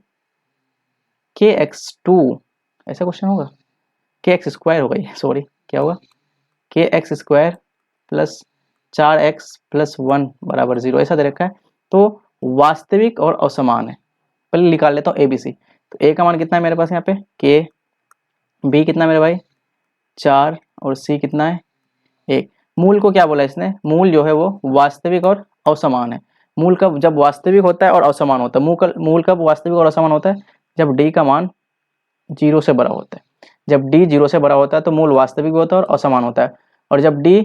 S1: kx2, ऐसा क्वेश्चन होगा, kx स्क्वायर होगा ये, सॉरी क्या होगा, kx² प्लस 4x+1 बराबर 0, ऐसा दे रखा है। तो वास्तविक और असमान है। पहले निकाल लेता हूँ ABC। तो A का मान कितना है मेरे पास यहाँ पे k, B कितना है मेरे भाई 4, और C कितना है 1। मूल को क्या बोला इसने, मूल जो है वो वास्तविक और असमान है। मूल कब, जब वास्तविक होता है और असमान होता है। मूल कब वास्तविक और असमान होता है, जब D का मान 0 से बड़ा होता है। जब D 0 से बड़ा होता है तो मूल वास्तविक होता है और असमान होता है। और जब D,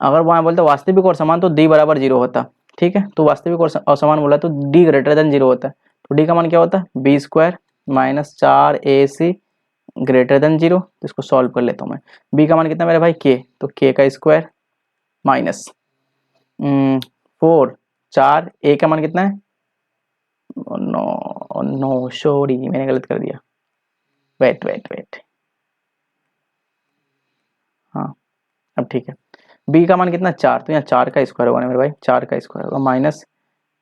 S1: अगर वहाँ बोलते वास्तविक और समान, तो D बराबर 0 होता, ठीक है। तो वास्तविक और असमान बोला तो D ग्रेटर देन 0 होता है। तो D का मान क्या होता है B² minus 4AC greater than 0। तो इसको सॉल्व कर लेता हूँ मैं। B का मान कितना मेरे भाई K, तो K का स्क्वायर माइनस 4, 4, A का मान कितना है 9, सॉरी मैंने गलत कर दिया, वेट, हाँ अब ठीक है। B का मान कितना 4, तो यहाँ 4 का स्क्वायर होगा ना मेरे भाई, 4 का स्क्वायर होगा माइनस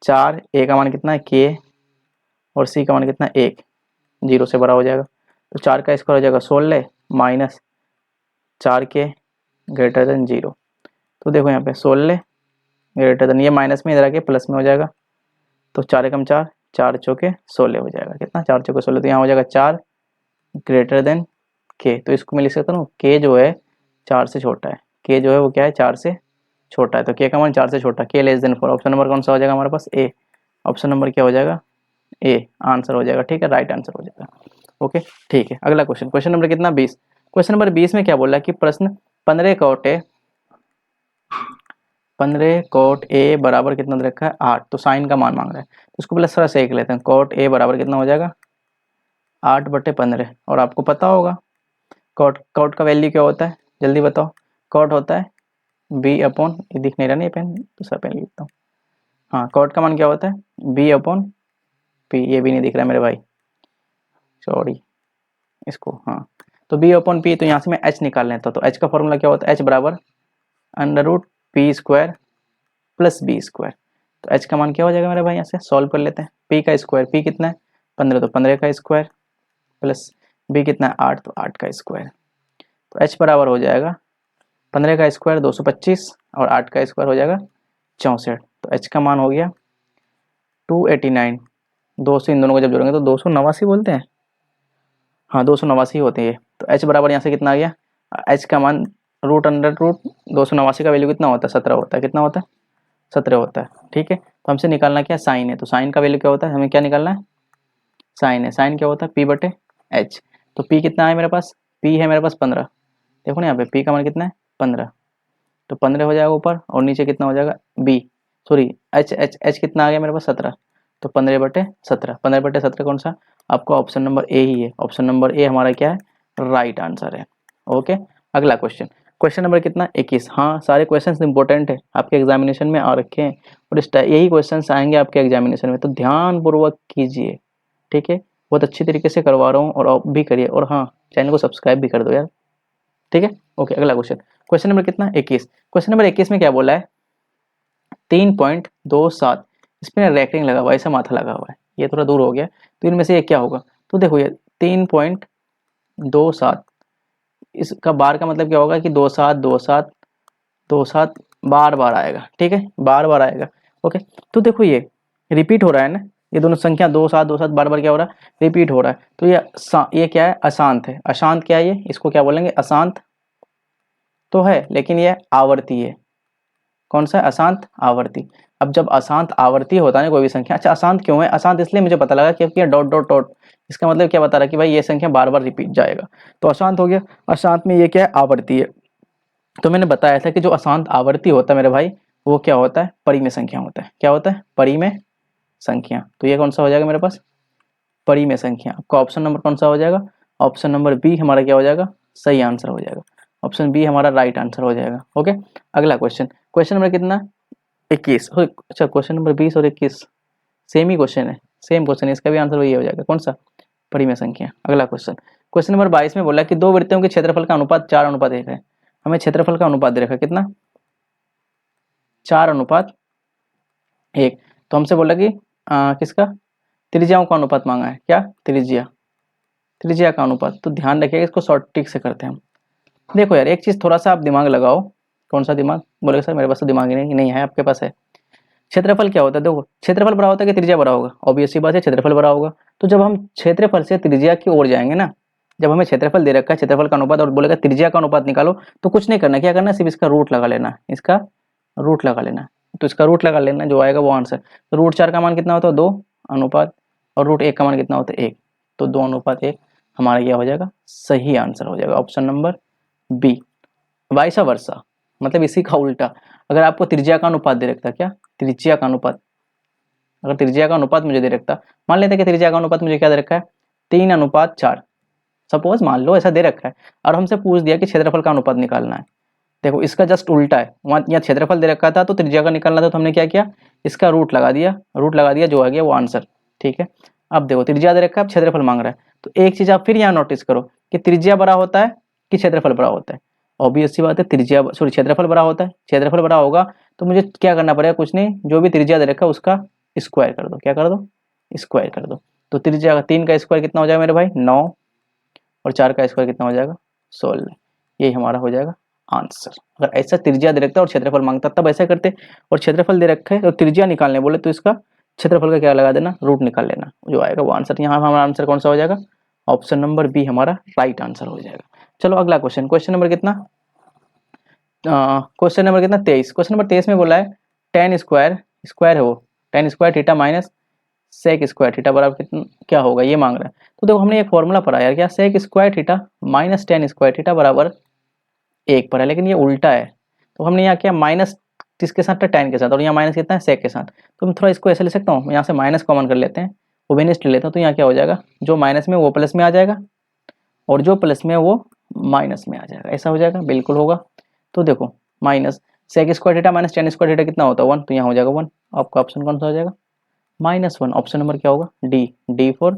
S1: 4, A का मान कितना है K, और C का मान कितना है 1, 0 से बड़ा हो जाएगा। तो 4 का स्क्वायर हो जाएगा 16 माइनस 4K ग्रेटर देन 0। तो देखो यहाँ पे 16 ग्रेटर देन, ये माइनस में इधर आके प्लस में हो जाएगा। तो 4 एकम 4, 4 चौके 16 हो जाएगा। कितना 4 चौके 16, तो यहाँ हो जाएगा 4 ग्रेटर देन K। तो इसको मैं लिख सकता हूँ K जो है 4 से छोटा है, K जो है वो क्या है 4 से छोटा है। तो K का मान 4 से छोटा, K less than 4। Option number कौन सा हो जाएगा हमारे पास A। ऑप्शन नंबर क्या हो जाएगा A, आंसर हो जाएगा, ठीक है, राइट आंसर हो जाएगा। ओके, ठीक है। अगला क्वेश्चन, क्वेश्चन नंबर कितना 20। क्वेश्चन नंबर 20 में क्या बोला कि प्रश्न 15 कोटे 15 कोट ए बराबर कितना दे रखा है 8, तो साइन का मान मांग रहा है तो उसको पहले थोड़ा सेक लेते हैं। कोट ए बराबर कितना हो जाएगा 8/15। और आपको पता होगा कोट का वैल्यू क्या होता है, जल्दी बताओ। कोट होता है बी अपॉन, ये दिख नहीं रहा नहीं पेन, दूसरा पेन लिखता हूँ। हाँ, कोट का मान क्या होता है बी अपॉन पी, ये भी नहीं दिख रहा मेरे भाई, सॉरी इसको। हाँ, तो बी अपॉन पी, तो यहाँ से मैं एच निकाल लेता हूँ। तो एच का फॉर्मूला क्या होता है, एच बराबर √p² प्लस बी स्क्वायर। तो एच का मान क्या हो जाएगा मेरे भाई, यहाँ से सॉल्व कर लेते हैं। पी का स्क्वायर, पी कितना है 15, तो 15 का स्क्वायर प्लस बी कितना है 8, तो 8 का स्क्वायर। तो एच बराबर हो जाएगा 15 का स्क्वायर 225 और 8 का स्क्वायर हो जाएगा 64। तो एच का मान हो गया 289। 200 इन दोनों को जब जोड़ेंगे तो 289 बोलते हैं, हाँ 289 होते हैं ये। तो एच बराबर यहाँ से कितना आ गया, एच का मान √289 का वैल्यू कितना होता है 17 होता है, कितना होता है 17 होता है। ठीक है, तो हमसे निकालना क्या साइन है, तो साइन का वैल्यू क्या होता है, हमें क्या निकालना है साइन है। साइन क्या होता है p/h। तो p कितना है मेरे पास, p है मेरे पास 15, देखो ना यहाँ पे p का मान कितना है 15, तो 15 हो जाएगा ऊपर और नीचे कितना हो जाएगा b, सॉरी h कितना आ गया मेरे पास 17, तो 15/17। 15/17 कौन सा, आपको ऑप्शन नंबर ए ही है। ऑप्शन नंबर ए हमारा क्या है, राइट आंसर है। ओके, अगला क्वेश्चन, क्वेश्चन नंबर कितना 21। हाँ, सारे क्वेश्चन इंपॉर्टेंट है, आपके एग्जामिनेशन में आ रखे हैं और यही क्वेश्चन आएंगे आपके एग्जामिनेशन में, तो ध्यान पूर्वक कीजिए। ठीक है, बहुत अच्छी तरीके से करवा रहा हूँ और आप भी करिए, और हाँ चैनल को सब्सक्राइब भी कर दो यार। ठीक है, ओके, अगला क्वेश्चन, क्वेश्चन नंबर कितना 21। क्वेश्चन नंबर 21 में क्या बोला है, 3.27, इसमें रेक्टेंगल लगा हुआ है, ऐसा माथा लगा हुआ है, ये थोड़ा दूर हो गया, तो इनमें से ये क्या होगा। तो देखो ये 3.27, इसका बार का मतलब क्या होगा कि 27 27 27 बार बार आएगा। ठीक है, बार बार आएगा। ओके, तो देखो ये रिपीट हो रहा है ना, ये दोनों संख्या 27 27 बार बार क्या हो रहा है, रिपीट हो रहा है। तो ये क्या है, अशांत है। अशांत क्या है ये, इसको क्या बोलेंगे, अशांत तो है लेकिन ये आवर्ती है। कौन सा है, अशांत आवर्ती। अब जब अशांत आवर्ती होता है ना कोई भी संख्या, अच्छा अशांत क्यों है, अशांत इसलिए मुझे पता लगा क्योंकि डॉट डॉट डॉट, इसका मतलब क्या बता रहा है कि भाई ये संख्या बार बार रिपीट जाएगा, तो अशांत हो गया। अशांत में ये क्या है, आवर्ती है। तो मैंने बताया था कि जो अशांत आवर्ती होता है मेरे भाई, वो क्या होता है, परिमेय संख्या होता है। क्या होता है, परिमेय संख्या। तो ये कौन सा हो जाएगा मेरे पास, परिमेय संख्या। आपका ऑप्शन नंबर कौन सा हो जाएगा, ऑप्शन नंबर बी हमारा क्या हो जाएगा, सही आंसर हो जाएगा। ऑप्शन बी हमारा राइट आंसर हो जाएगा। ओके, अगला क्वेश्चन, क्वेश्चन नंबर कितना 21। अच्छा, क्वेश्चन नंबर 20 और 21 सेम ही क्वेश्चन है, सेम क्वेश्चन है, इसका भी आंसर वही हो जाएगा। कौन सा, परिमेय संख्या। अगला क्वेश्चन, क्वेश्चन नंबर 22 में बोला कि दो वृत्तों के क्षेत्रफल का अनुपात 4:1 है। हमें क्षेत्रफल का अनुपात दे रखा है कितना, 4:1। तो हमसे बोला कि किसका, त्रिज्याओं का अनुपात मांगा है। क्या, त्रिज्या, त्रिज्या का अनुपात। तो ध्यान रखिएगा, इसको शॉर्ट ट्रिक से करते हैं हम। देखो यार, एक चीज थोड़ा सा आप दिमाग लगाओ। कौन सा दिमाग, बोलेगा सर मेरे पास तो दिमाग ही नहीं है, आपके पास है। क्षेत्रफल क्या होता है, देखो क्षेत्रफल बड़ा होता है कि त्रिज्या बड़ा होगा, ऑब्वियस सी बात है क्षेत्रफल बड़ा होगा। तो जब हम क्षेत्रफल से त्रिज्या की ओर जाएंगे ना, जब हमें क्षेत्रफल दे रखा है, क्षेत्रफल का अनुपात, और बोलेगा त्रिज्या का अनुपात निकालो, तो कुछ नहीं करना, क्या करना है, सिर्फ इसका रूट लगा लेना, इसका रूट लगा लेना। तो इसका रूट लगा लेना, जो आएगा वो आंसर। तो √4 का मान कितना होता है 2 अनुपात, और √1 का मान कितना होता है 1, तो 2:1 हमारा क्या हो जाएगा, सही आंसर हो जाएगा ऑप्शन नंबर बी। वाइसा वर्सा, मतलब इसी का उल्टा, अगर आपको त्रिज्या का अनुपात दे रखता, क्या त्रिज्या का अनुपात, अगर त्रिज्या का अनुपात मुझे दे रखता, मान लेते कि त्रिज्या का अनुपात मुझे क्या दे रखा है 3:4, सपोज मान लो ऐसा दे रखा है, और हमसे पूछ दिया कि क्षेत्रफल का अनुपात निकालना है। देखो इसका जस्ट उल्टा है, वहाँ यहाँ क्षेत्रफल दे रखा था तो त्रिज्या का निकालना था, तो हमने क्या किया, इसका रूट लगा दिया, रूट लगा दिया, जो आ गया वो आंसर। ठीक है, अब देखो त्रिज्या दे रखा है, अब क्षेत्रफल मांग रहा है, तो एक चीज आप फिर यहाँ नोटिस करो कि त्रिज्या बड़ा होता है कि क्षेत्रफल बड़ा होता है। ऑब्वियस सी बात है, त्रिज्या सॉरी क्षेत्रफल बड़ा होता है। क्षेत्रफल बड़ा होगा तो मुझे क्या करना पड़ेगा, कुछ नहीं, जो भी त्रिज्या दे रखा है उसका स्क्वायर कर दो। क्या कर दो, स्क्वायर कर दो। तो त्रिज्या का 3 का स्क्वायर कितना हो जाएगा मेरे भाई 9, और 4 का स्क्वायर कितना हो जाएगा 16। यही हमारा हो जाएगा आंसर। अगर ऐसा त्रिज्या दे रखता और क्षेत्रफल मांगता तब ऐसा करते, और क्षेत्रफल दे रखा है और त्रिज्या निकालने बोले तो इसका क्षेत्रफल का क्या लगा देना, रूट निकाल लेना, जो आएगा वो आंसर। यहाँ हमारा आंसर कौन सा हो जाएगा, ऑप्शन नंबर बी हमारा राइट आंसर हो जाएगा। चलो अगला क्वेश्चन, क्वेश्चन नंबर कितना, क्वेश्चन नंबर कितना 23। क्वेश्चन नंबर 23 में बोला है tan स्क्वायर, स्क्वायर है वो, tan square theta minus sec square theta बराबर कितना क्या होगा, ये मांग रहा है। तो देखो हमने एक फॉर्मूला पढ़ा यार, क्या sec square theta minus tan square theta बराबर 1 पर है, लेकिन ये उल्टा है। तो हमने यहाँ क्या माइनस किसके साथ था, tan के साथ, और यहाँ माइनस कितना है, sec के साथ। तो मैं थोड़ा इसको ऐसे ले सकता हूँ, यहाँ से माइनस कॉमन कर लेते हैं, ओवेनिस्ट ले लेता हूँ, तो यहाँ क्या हो जाएगा, जो माइनस में वो प्लस में आ जाएगा और जो प्लस में वो माइनस में आ जाएगा, ऐसा हो जाएगा, बिल्कुल होगा। तो देखो minus sec square theta minus tan square theta कितना होता है 1, तो यहाँ हो जाएगा 1। आपका ऑप्शन कौन सा हो जाएगा, -1। ऑप्शन नंबर क्या होगा, डी, डी फॉर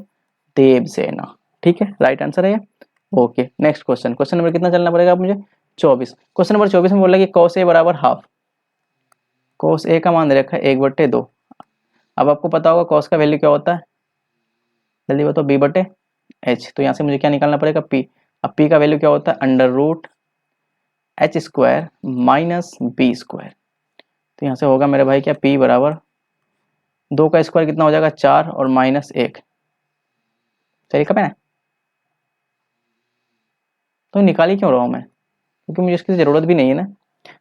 S1: देवसेना। ठीक है, राइट आंसर है ये। Okay, next question, question number कितना चलना पड़ेगा आप मुझे, 24। क्वेश्चन नंबर 24 में बोला कि cos a बराबर हाफ, cos a का मान दे रखा है 1/2। अब आपको पता होगा cos का वैल्यू क्या होता है, जल्दी बताओ, b/h। तो यहाँ से मुझे क्या निकालना पड़ेगा, p। अब p का वैल्यू क्या होता है, √h² माइनस b स्क्वायर। तो यहाँ से होगा मेरे भाई क्या, p बराबर 2 का स्क्वायर कितना हो जाएगा 4 और -1। चलिए कब है ना, तो निकाल ही क्यों रहा हूँ मैं, क्योंकि मुझे इसकी ज़रूरत भी नहीं है ना।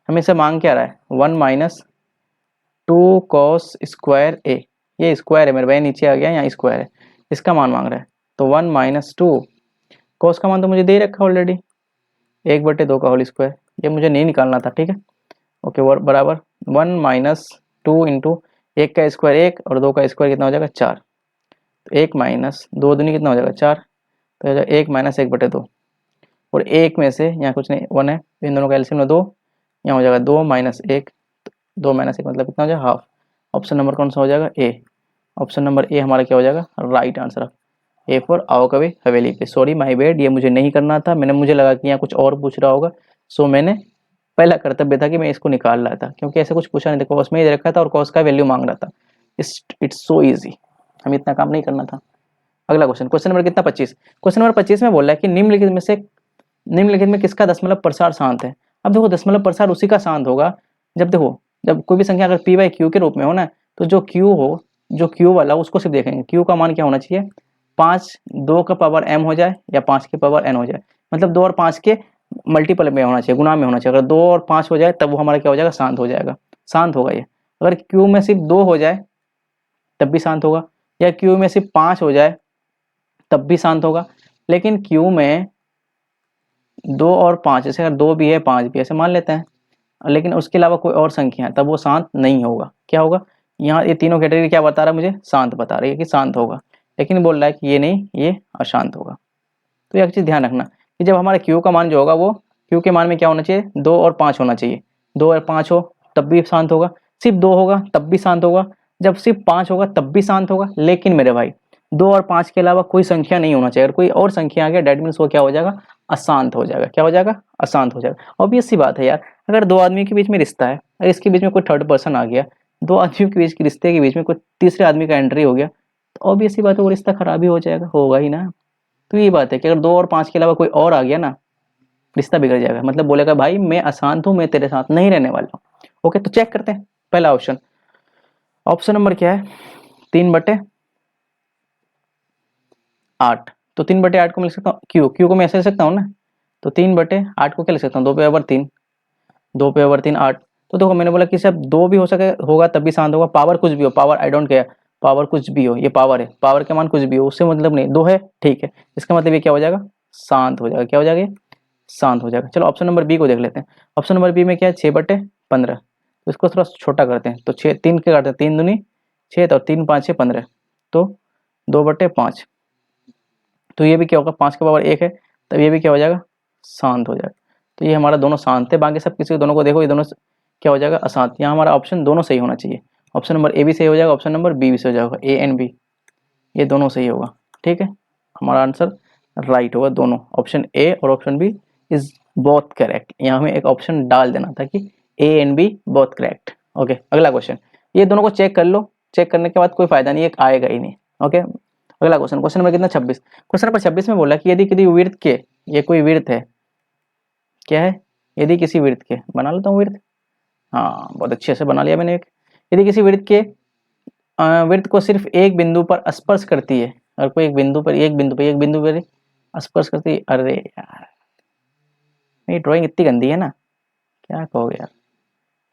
S1: हमें इसे मांग क्या रहा है, 1 माइनस 2 cos स्क्वायर a, ये स्क्वायर है मेरे भाई, नीचे आ गया, यहाँ स्क्वायर है, इसका मान मांग रहा है। तो 1 माइनस 2 cos का मान तो मुझे दे रखा है ऑलरेडी, 1/2 का होल स्क्वायर, ये मुझे नहीं निकालना था। ठीक है, ओके, और बराबर 1 माइनस 2 इंटू 1 का स्क्वायर 1 और 2 का स्क्वायर कितना हो जाएगा 4। तो 1 माइनस 2 दूनी कितना हो जाएगा 4, तो हो जाएगा 1 माइनस 1/2, और 1 में से यहाँ कुछ नहीं 1 है, तो इन दोनों का एलसीएम 2, यहाँ हो जाएगा 2 माइनस 1, 2 माइनस 1 मतलब कितना हो जाएगा हाफ। ऑप्शन नंबर कौन सा हो जाएगा, ए। ऑप्शन नंबर ए हमारा क्या हो जाएगा, राइट आंसर। ए फॉर आओ कभी हवेली पे। सॉरी माय बैड, ये मुझे नहीं करना था, मुझे लगा कि यहाँ कुछ और पूछ रहा होगा, सो मैंने पहला कर्तव्य था कि मैं इसको निकाल रहा था, क्योंकि ऐसे कुछ पूछा नहीं था, कॉस में ही दे रखा था और कॉस का वैल्यू मांग रहा था। इट्स सो इजी, हमें इतना काम नहीं करना था। अगला क्वेश्चन, क्वेश्चन नंबर कितना 25। क्वेश्चन नंबर 25 में बोल रहा है कि निम्नलिखित में किसका दशमलव प्रसार शांत है। अब देखो दशमलव प्रसार उसी का शांत होगा जब, देखो जब कोई भी संख्या अगर p बाई क्यू के रूप में हो ना, तो जो q हो, जो q वाला उसको सिर्फ देखेंगे, q का मान क्या होना चाहिए, 5 2 का पावर m हो जाए या 5 के पावर n हो जाए, मतलब 2 और 5 के मल्टीपल में होना चाहिए, गुना में होना चाहिए। अगर 2 और 5 हो जाए तब वो हमारा क्या हो जाएगा, शांत हो जाएगा, शांत होगा ये। अगर q में सिर्फ 2 हो जाए तब भी शांत होगा, या q में सिर्फ 5 हो जाए तब भी शांत होगा। लेकिन q में 2 और 5, जैसे अगर 2 भी है 5 भी ऐसे मान लेते हैं, लेकिन उसके अलावा कोई और संख्या है तब वो शांत नहीं होगा। क्या होगा, यहाँ ये तीनों कैटेगरी क्या बता रहा है मुझे, शांत बता रही है कि शांत होगा, लेकिन बोल रहा है कि ये नहीं, ये अशांत होगा। तो एक चीज़ ध्यान रखना कि जब हमारा क्यू का मान जो होगा वो क्यू के मान में क्या होना चाहिए, 2 और 5 होना चाहिए। 2 और 5 हो तब भी शांत होगा, सिर्फ 2 होगा तब भी शांत होगा, जब सिर्फ 5 होगा तब भी शांत होगा। लेकिन मेरे भाई 2 और 5 के अलावा कोई संख्या नहीं होना चाहिए, अगर कोई और संख्या आ गया डेट मीन्स वो क्या हो जाएगा, अशांत हो जाएगा। क्या हो जाएगा, अशांत हो जाएगा। ऑब्वियस सी बात है यार, अगर दो आदमी के बीच में रिश्ता है, अगर इसके बीच में कोई थर्ड पर्सन आ गया, दो आदमियों के बीच के रिश्ते के बीच में कोई तीसरे आदमी का एंट्री हो गया, तो ऑब्वियस सी बात है वो रिश्ता खराब ही हो जाएगा, होगा ही ना। तो ये बात है कि अगर 2 और 5 के अलावा कोई और आ गया ना, रिश्ता बिगड़ जाएगा, मतलब बोलेगा भाई मैं अशांत हूँ, मैं तेरे साथ नहीं रहने वाला हूँ। ओके, तो चेक करते हैं पहला ऑप्शन। ऑप्शन नंबर क्या है, 3/8। तो 3/8 को मैं लिख सकता हूँ, क्यू को मैं ऐसे लिख सकता हूँ ना, तो 3/8 को क्या लिख सकता हूँ, 2/3, 2/3 8। तो देखो मैंने बोला कि सिर्फ 2 भी हो सके होगा तब भी शांत होगा, पावर कुछ भी हो, power I don't care, power कुछ भी हो, ये पावर है, पावर के मान कुछ भी हो उससे मतलब नहीं, 2 है ठीक है, इसका मतलब ये क्या हो जाएगा, शांत हो जाएगा। क्या हो जाएगा, शांत हो जाएगा। चलो ऑप्शन नंबर बी को देख लेते हैं। ऑप्शन नंबर बी में क्या है, 6/15। तो इसको थोड़ा छोटा करते हैं, तो 6 3 के करते हैं, 3 दूनी 6 और 3 5 6 15, तो 2/5। तो ये भी क्या होगा, 5 के पावर 1 है, तब ये भी क्या हो जाएगा, शांत हो जाएगा। तो ये हमारा दोनों शांत है, बाकी सब किसी दोनों को देखो ये दोनों क्या हो जाएगा, अशांत। यहाँ हमारा ऑप्शन दोनों सही होना चाहिए, ऑप्शन नंबर ए भी सही हो जाएगा, ऑप्शन नंबर बी भी सही हो जाएगा, ए एंड बी ये दोनों सही होगा। ठीक है, हमारा आंसर राइट होगा दोनों, ऑप्शन ए और option B is both correct. यहाँ हमें एक ऑप्शन डाल देना था कि A and B both correct. Okay, अगला क्वेश्चन, ये दोनों को चेक कर लो, चेक करने के बाद कोई फायदा नहीं है, आएगा ही नहीं। ओके, अगला क्वेश्चन, क्वेश्चन नंबर कितना 26। क्वेश्चन नंबर 26 में बोला कि यदि किसी वृत्त के, ये कोई वृत्त है, क्या है, यदि किसी वृत्त के, बना लेता हूँ वृत्त, हाँ बहुत अच्छे से बना लिया मैंने एक। यदि किसी वृत्त के वृत्त को सिर्फ एक बिंदु पर स्पर्श करती है, अगर कोई एक बिंदु पर स्पर्श करती है, अरे यार मेरी ड्राइंग इतनी गंदी है ना, क्या कहोगे यार।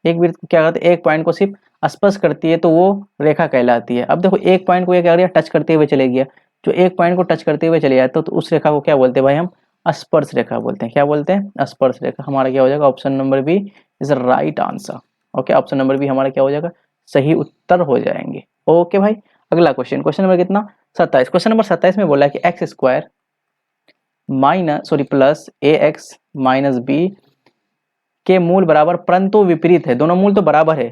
S1: एक वृत्त को क्या करते हैं, एक पॉइंट को सिर्फ स्पर्श करती है तो वो रेखा कहलाती है। अब देखो एक पॉइंट को ये क्या करिए, टच करते हुए चले गया, जो एक पॉइंट को टच करते हुए चले जाते तो उस रेखा को क्या बोलते हैं भाई, हम स्पर्श रेखा बोलते हैं। क्या बोलते हैं, स्पर्श रेखा। हमारा क्या हो जाएगा, option number B is right answer. Okay, option number B हमारा क्या हो जाएगा, सही उत्तर हो जाएंगे। ओके भाई, अगला क्वेश्चन, क्वेश्चन नंबर कितना, 27। क्वेश्चन नंबर 27 में बोला है कि एक्स स्क्वायर प्लस ए एक्स माइनस बी के मूल बराबर परंतु विपरीत है। दोनों मूल तो बराबर है,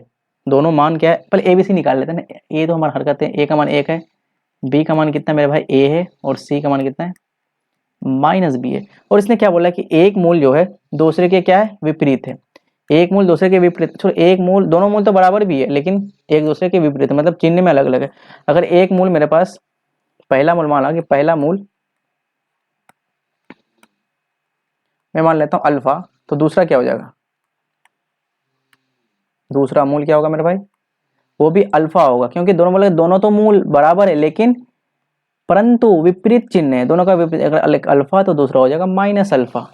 S1: दोनों मान क्या है, पहले ए बी सी निकाल लेते हैं ना। ए तो हमारा हरकत है, ए का मान 1 है, बी का मान कितना मेरे भाई ए है, और सी का मान कितना है माइनस बी है। और इसने क्या बोला कि एक मूल जो है दूसरे के क्या है विपरीत है। एक मूल दूसरे के विपरीत, छोड़, एक मूल, दोनों मूल तो बराबर भी है लेकिन एक दूसरे के विपरीत है, मतलब चिन्ह में अलग अलग है। अगर एक मूल मेरे पास, पहला मूल मान लो कि पहला मूल मैं मान लेता हूं अल्फा, तो दूसरा क्या हो जाएगा, दूसरा मूल क्या होगा मेरे भाई, वो भी अल्फा होगा, क्योंकि दोनों मूल, दोनों तो मूल बराबर है लेकिन परंतु विपरीत चिन्ह है दोनों का विपरीत। अगर अल्फा तो दूसरा हो जाएगा माइनस अल्फा।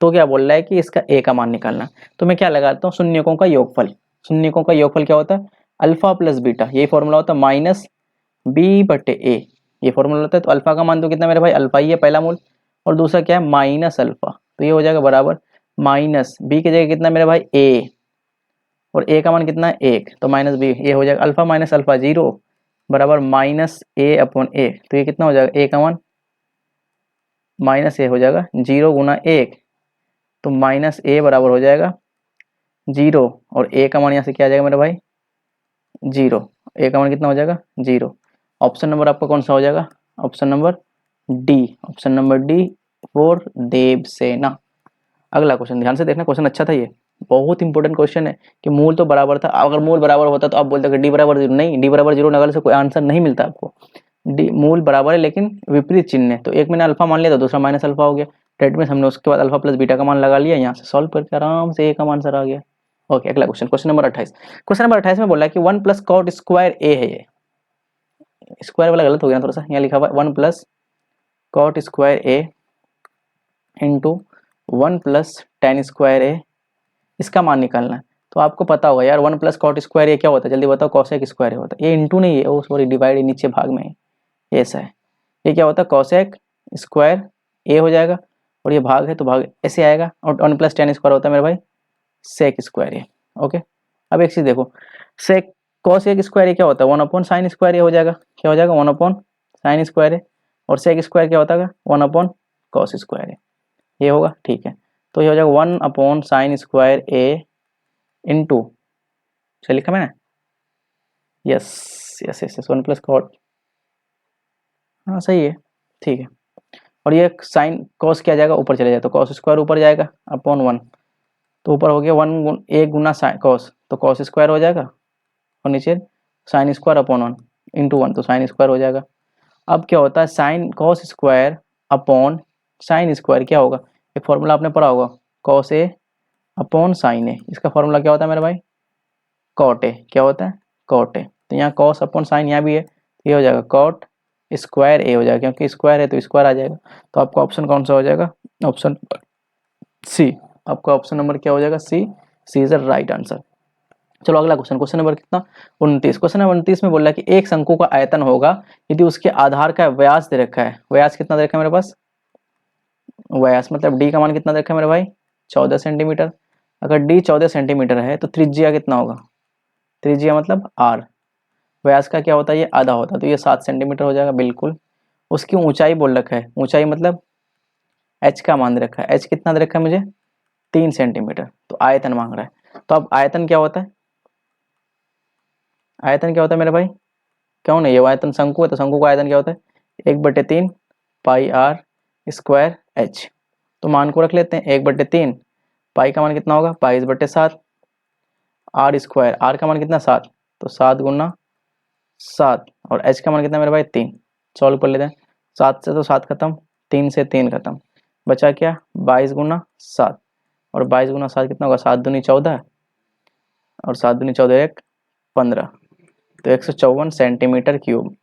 S1: तो क्या बोल रहा है कि इसका ए का मान निकालना। तो मैं क्या लगाता हूँ, शून्यकों का योगफल। शून्यकों का योगफल क्या होता है, अल्फा प्लस बीटा, यही फॉर्मूला होता है, माइनस बी बटे ए, ये फॉर्मूला होता है। तो अल्फा का मान तो कितना मेरे भाई, अल्फा ही है पहला मूल, और दूसरा क्या है माइनस अल्फा, तो ये हो जाएगा बराबर माइनस बी की जगह कितना मेरे भाई ए, और ए का मान कितना है 1, तो माइनस बी, ये हो जाएगा अल्फा माइनस अल्फा 0 बराबर माइनस ए अपॉन ए। तो ये कितना हो जाएगा, ए का मान माइनस ए हो जाएगा 0 गुना 1, तो माइनस ए बराबर हो जाएगा 0, और ए का मान यहाँ से क्या आ जाएगा मेरे भाई 0, ए का मान कितना हो जाएगा 0। ऑप्शन नंबर आपका कौन सा हो जाएगा, option number D, option number D for Devasena. अगला क्वेश्चन ध्यान से देखना, क्वेश्चन अच्छा था, ये बहुत इंपॉर्टेंट क्वेश्चन है कि मूल तो बराबर था। अगर मूल बराबर होता तो आप बोलते कि डी बराबर 0, नहीं, डी बराबर 0 लगाने से कोई आंसर नहीं मिलता आपको। डी मूल बराबर है लेकिन विपरीत चिन्ह है, तो एक मैंने अल्फा मान लिया तो दूसरा माइनस अल्फा हो गया। डेट में हमने उसके बाद अल्फा प्लस बीटा का मान लगा लिया, यहाँ से सॉल्व करके आराम से ए का आंसर आ गया। ओके, अगला question, question number 28। Question number 28 में बोला है कि 1 प्लस कॉट स्क्वायर ए है। ये स्क्वायर वाला गलत हो गया थोड़ा सा, यहाँ लिखा हुआ 1 plus cot square A into 1 plus ten square ए, इसका मान निकालना है। तो आपको पता होगा यार 1 प्लस कॉट स्क्वायर ए क्या होता है, जल्दी बताओ, कॉसेक स्क्वायर ए होता है। ये इंटू नहीं है, ओ सॉरी डिवाइड, नीचे भाग में है, ऐसा है। ये क्या होता है, कॉसेक स्क्वायर ए हो जाएगा, और ये भाग है तो भाग ऐसे आएगा, और 1 प्लस टेन स्क्वायर होता है मेरे भाई सेक स्क्वायर ए। ओके, अब एक चीज देखो, सेक कॉसेक स्क्वायर ए क्या होता है, 1 अपॉन साइन स्क्वायर ए हो जाएगा। क्या हो जाएगा, 1 अपॉन साइन स्क्वायर ए, और सेक स्क्वायर क्या होता है 1 अपॉन कॉस स्क्वायर ए, ये होगा, ठीक है। तो ये हो जाएगा 1 upon sine square A into, सही लिखा मैंने, yes yes yes yes, 1 plus cot, हाँ सही है, ठीक है। और ये साइन कॉस क्या जाएगा, ऊपर चले जाए तो कॉस स्क्वायर ऊपर जाएगा अपॉन 1, तो ऊपर हो गया 1 गुना साइन कॉस, तो कॉस स्क्वायर हो जाएगा, और नीचे साइन स्क्वायर अपॉन 1 इंटू 1, तो साइन स्क्वायर हो जाएगा। अब क्या होता है, sine cos square upon sine square क्या होगा, एक फॉर्मूला आपने पढ़ा होगा, कॉस ए अपॉन साइन ए, इसका फॉर्मूला क्या होता है मेरे भाई कॉट ए, क्या होता है कॉट ए। तो यहाँ कॉस अपॉन साइन यहाँ भी है, तो ये हो जाएगा कॉट स्क्वायर ए हो जाएगा, क्योंकि स्क्वायर है तो स्क्वायर आ जाएगा। तो आपका ऑप्शन कौन सा हो जाएगा, ऑप्शन सी, आपका ऑप्शन नंबर क्या हो जाएगा सी, सी इज द राइट आंसर। चलो अगला क्वेश्चन, क्वेश्चन नंबर कितना 29। क्वेश्चन नंबर 29 में बोल रहा है कि एक शंकु का आयतन होगा यदि उसके आधार का व्यास दे रखा है। व्यास कितना दे रखा है मेरे पास, व्यास मतलब डी का मान कितना दे रखा है मेरे भाई 14 सेंटीमीटर। अगर डी 14 सेंटीमीटर है तो त्रिज्या कितना होगा, त्रिज्या मतलब आर, व्यास का क्या होता है ये आधा होता है, तो ये 7 सेंटीमीटर हो जाएगा बिल्कुल। उसकी ऊंचाई बोल रखा है, ऊंचाई मतलब एच का मान दे रखा है, एच कितना दे रखा है मुझे 3 सेंटीमीटर। तो आयतन मांग रहा है, तो अब आयतन क्या होता है, आयतन क्या होता है मेरे भाई, क्यों नहीं, ये आयतन शंकु है तो शंकु का आयतन क्या होता है 1/3 पाई आर स्क्वायर एच। तो मान को रख लेते हैं 1/3, पाई का मान कितना होगा पाई/7, आर स्क्वायर, आर का मान कितना 7, तो 7 गुना 7, और एच का मान कितना मेरे भाई 3। सॉल्व कर लेते हैं, 7 से तो 7 खत्म, 3 से 3 खत्म, बचा क्या 22 गुना 7, और 22 गुना 7 कितना होगा 7 दूनी 14, और 7 दूनी 14 1 15, तो 154 centimetre cube,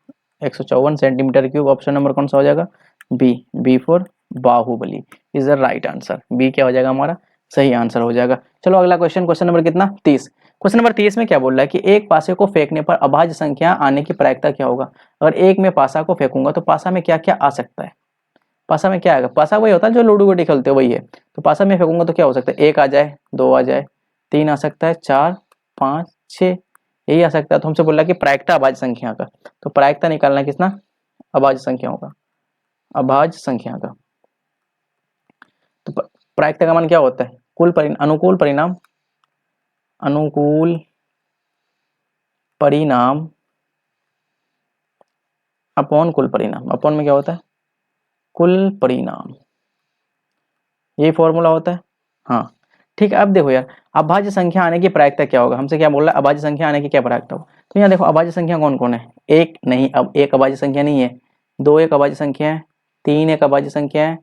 S1: 154 centimetre cube. Option number कौन सा हो जाएगा B, B for Baahubali is the right answer. B क्या हो जाएगा हमारा सही आंसर हो जाएगा। चलो अगला क्वेश्चन, क्वेश्चन नंबर कितना 30। क्वेश्चन नंबर 30 में क्या बोल रहा है कि एक पासे को फेंकने पर अभाज्य संख्या आने की प्रायिकता क्या होगा। अगर एक में पासा को फेंकूंगा तो पासा में क्या क्या आ सकता है, पासा में क्या आएगा, पासा वही होता है जो लूडो गोटी खेलते हैं वही है। तो पासा में फेंकूंगा तो क्या हो सकता है, 1 आ जाए, 2 आ जाए, 3 आ सकता है, 4 5 6 यही आ सकता है। तो हमसे बोल रहा है कि प्रायिकता अभाज्य संख्या का, तो प्रायिकता निकालना है कितना, अभाज्य संख्याओं का, अभाज्य संख्या का। तो प्रायिकता का मान क्या होता है, अनुकूल परिणाम, अनुकूल परिणाम अपॉन कुल परिणाम। अपॉन में क्या होता है, कुल परिणाम, यही फॉर्मूला होता है। हाँ ठीक है। अब देखो यार, अभाज्य संख्या आने की प्रायिकता क्या होगा, हमसे क्या बोल रहा है, अभाज्य संख्या आने की क्या प्रायिकता होगा। तो यहाँ देखो अभाज्य संख्या कौन कौन है, एक नहीं, अब एक अभाज्य संख्या नहीं है, 2 एक अभाज्य संख्या है, 3 एक अभाज्य संख्या है,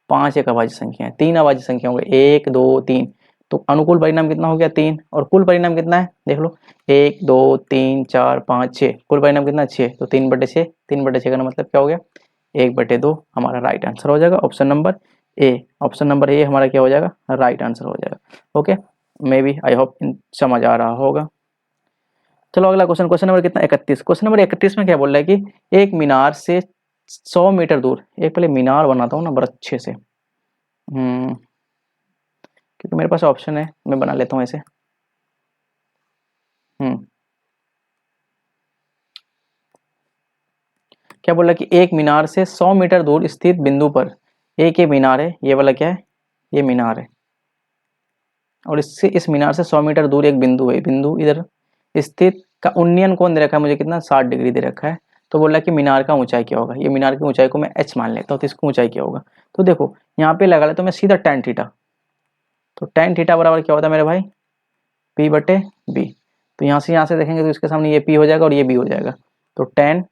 S1: 5 एक अभाज्य संख्या है, 3 अभाज्य संख्या होंगे, 1 2 3। तो अनुकूल परिणाम कितना हो गया 3, और कुल परिणाम कितना है देख लो, 1 2 3 4 5 6, कुल परिणाम कितना 6, तो 3/6, 3/6 का मतलब क्या हो गया 1/2, हमारा राइट आंसर हो जाएगा option number A. Option number A हमारा क्या हो जाएगा, राइट आंसर हो जाएगा। Okay, maybe I hope समझ आ रहा होगा। चलो अगला क्वेश्चन, क्वेश्चन नंबर कितना 31। क्वेश्चन नंबर 31 में क्या बोल रहा है कि एक मीनार से 100 मीटर दूर, एक पहले मीनार बनाता हूँ ना बड़ा अच्छे से, क्योंकि मेरे पास ऑप्शन है, मैं बना लेता हूँ ऐसे। क्या बोल रहा है कि एक मीनार से 100 मीटर दूर स्थित बिंदु पर, एक ये मीनार है, ये वाला क्या है, ये मीनार है, और इससे इस मीनार से 100 मीटर दूर एक बिंदु है, बिंदु इधर स्थित का उन्नयन कोण दे रखा है मुझे कितना, 60 डिग्री दे रखा है। तो बोल रहा है कि मीनार का ऊंचाई क्या होगा, ये मीनार की ऊंचाई को मैं h मान लेता हूँ, तो इसकी ऊंचाई क्या होगा। तो देखो यहाँ पे लगा ले तो मैं सीधा tan थीटा, तो tan थीटा बराबर क्या होता है मेरे भाई, P/B। तो यहाँ से देखेंगे तो इसके सामने ये P हो जाएगा और ये B हो जाएगा। तो tan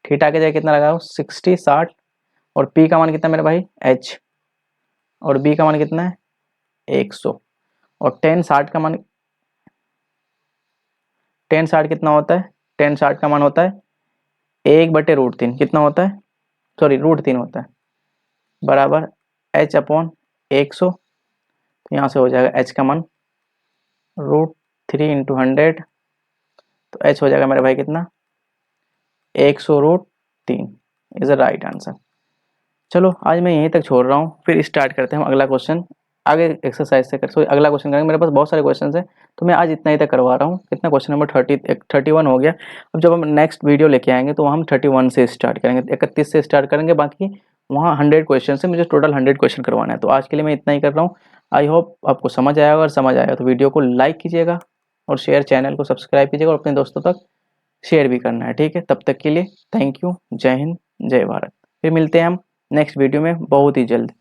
S1: थीटा के जगह कितना लगाओ 60 60, और P का मान कितना मेरे भाई h, और B का मान कितना है 100, और tan 60 का मान, tan 60 कितना होता है, tan 60 का मान होता है 1/√3, कितना होता है, सॉरी √3 होता है, बराबर h/100। तो यहाँ से हो जाएगा h का मान √3 × 100, तो h हो जाएगा मेरे भाई कितना 100√3 इज अ राइट आंसर। चलो आज मैं यहीं तक छोड़ रहा हूँ, फिर स्टार्ट करते हैं हम अगला क्वेश्चन, आगे एक्सरसाइज से कर, सॉरी अगला क्वेश्चन करेंगे। मेरे पास बहुत सारे क्वेश्चन है, तो मैं आज इतना ही तक करवा रहा हूँ। कितना क्वेश्चन नंबर 31 हो गया। अब जब हम नेक्स्ट वीडियो लेके आएंगे तो हम 31 से स्टार्ट करेंगे, 31 से स्टार्ट करेंगे, बाकी वहाँ 100 क्वेश्चन है, मुझे टोटल 100 क्वेश्चन करवाना है। तो आज के लिए मैं इतना ही कर रहा हूँ। आई होप आपको समझ आया, अगर समझ आया तो वीडियो को लाइक कीजिएगा और शेयर, चैनल को सब्सक्राइब कीजिएगा और अपने दोस्तों तक शेयर भी करना है, ठीक है। तब तक के लिए थैंक यू, जय हिंद, जय भारत। फिर मिलते हैं हम नेक्स्ट वीडियो में बहुत ही जल्द।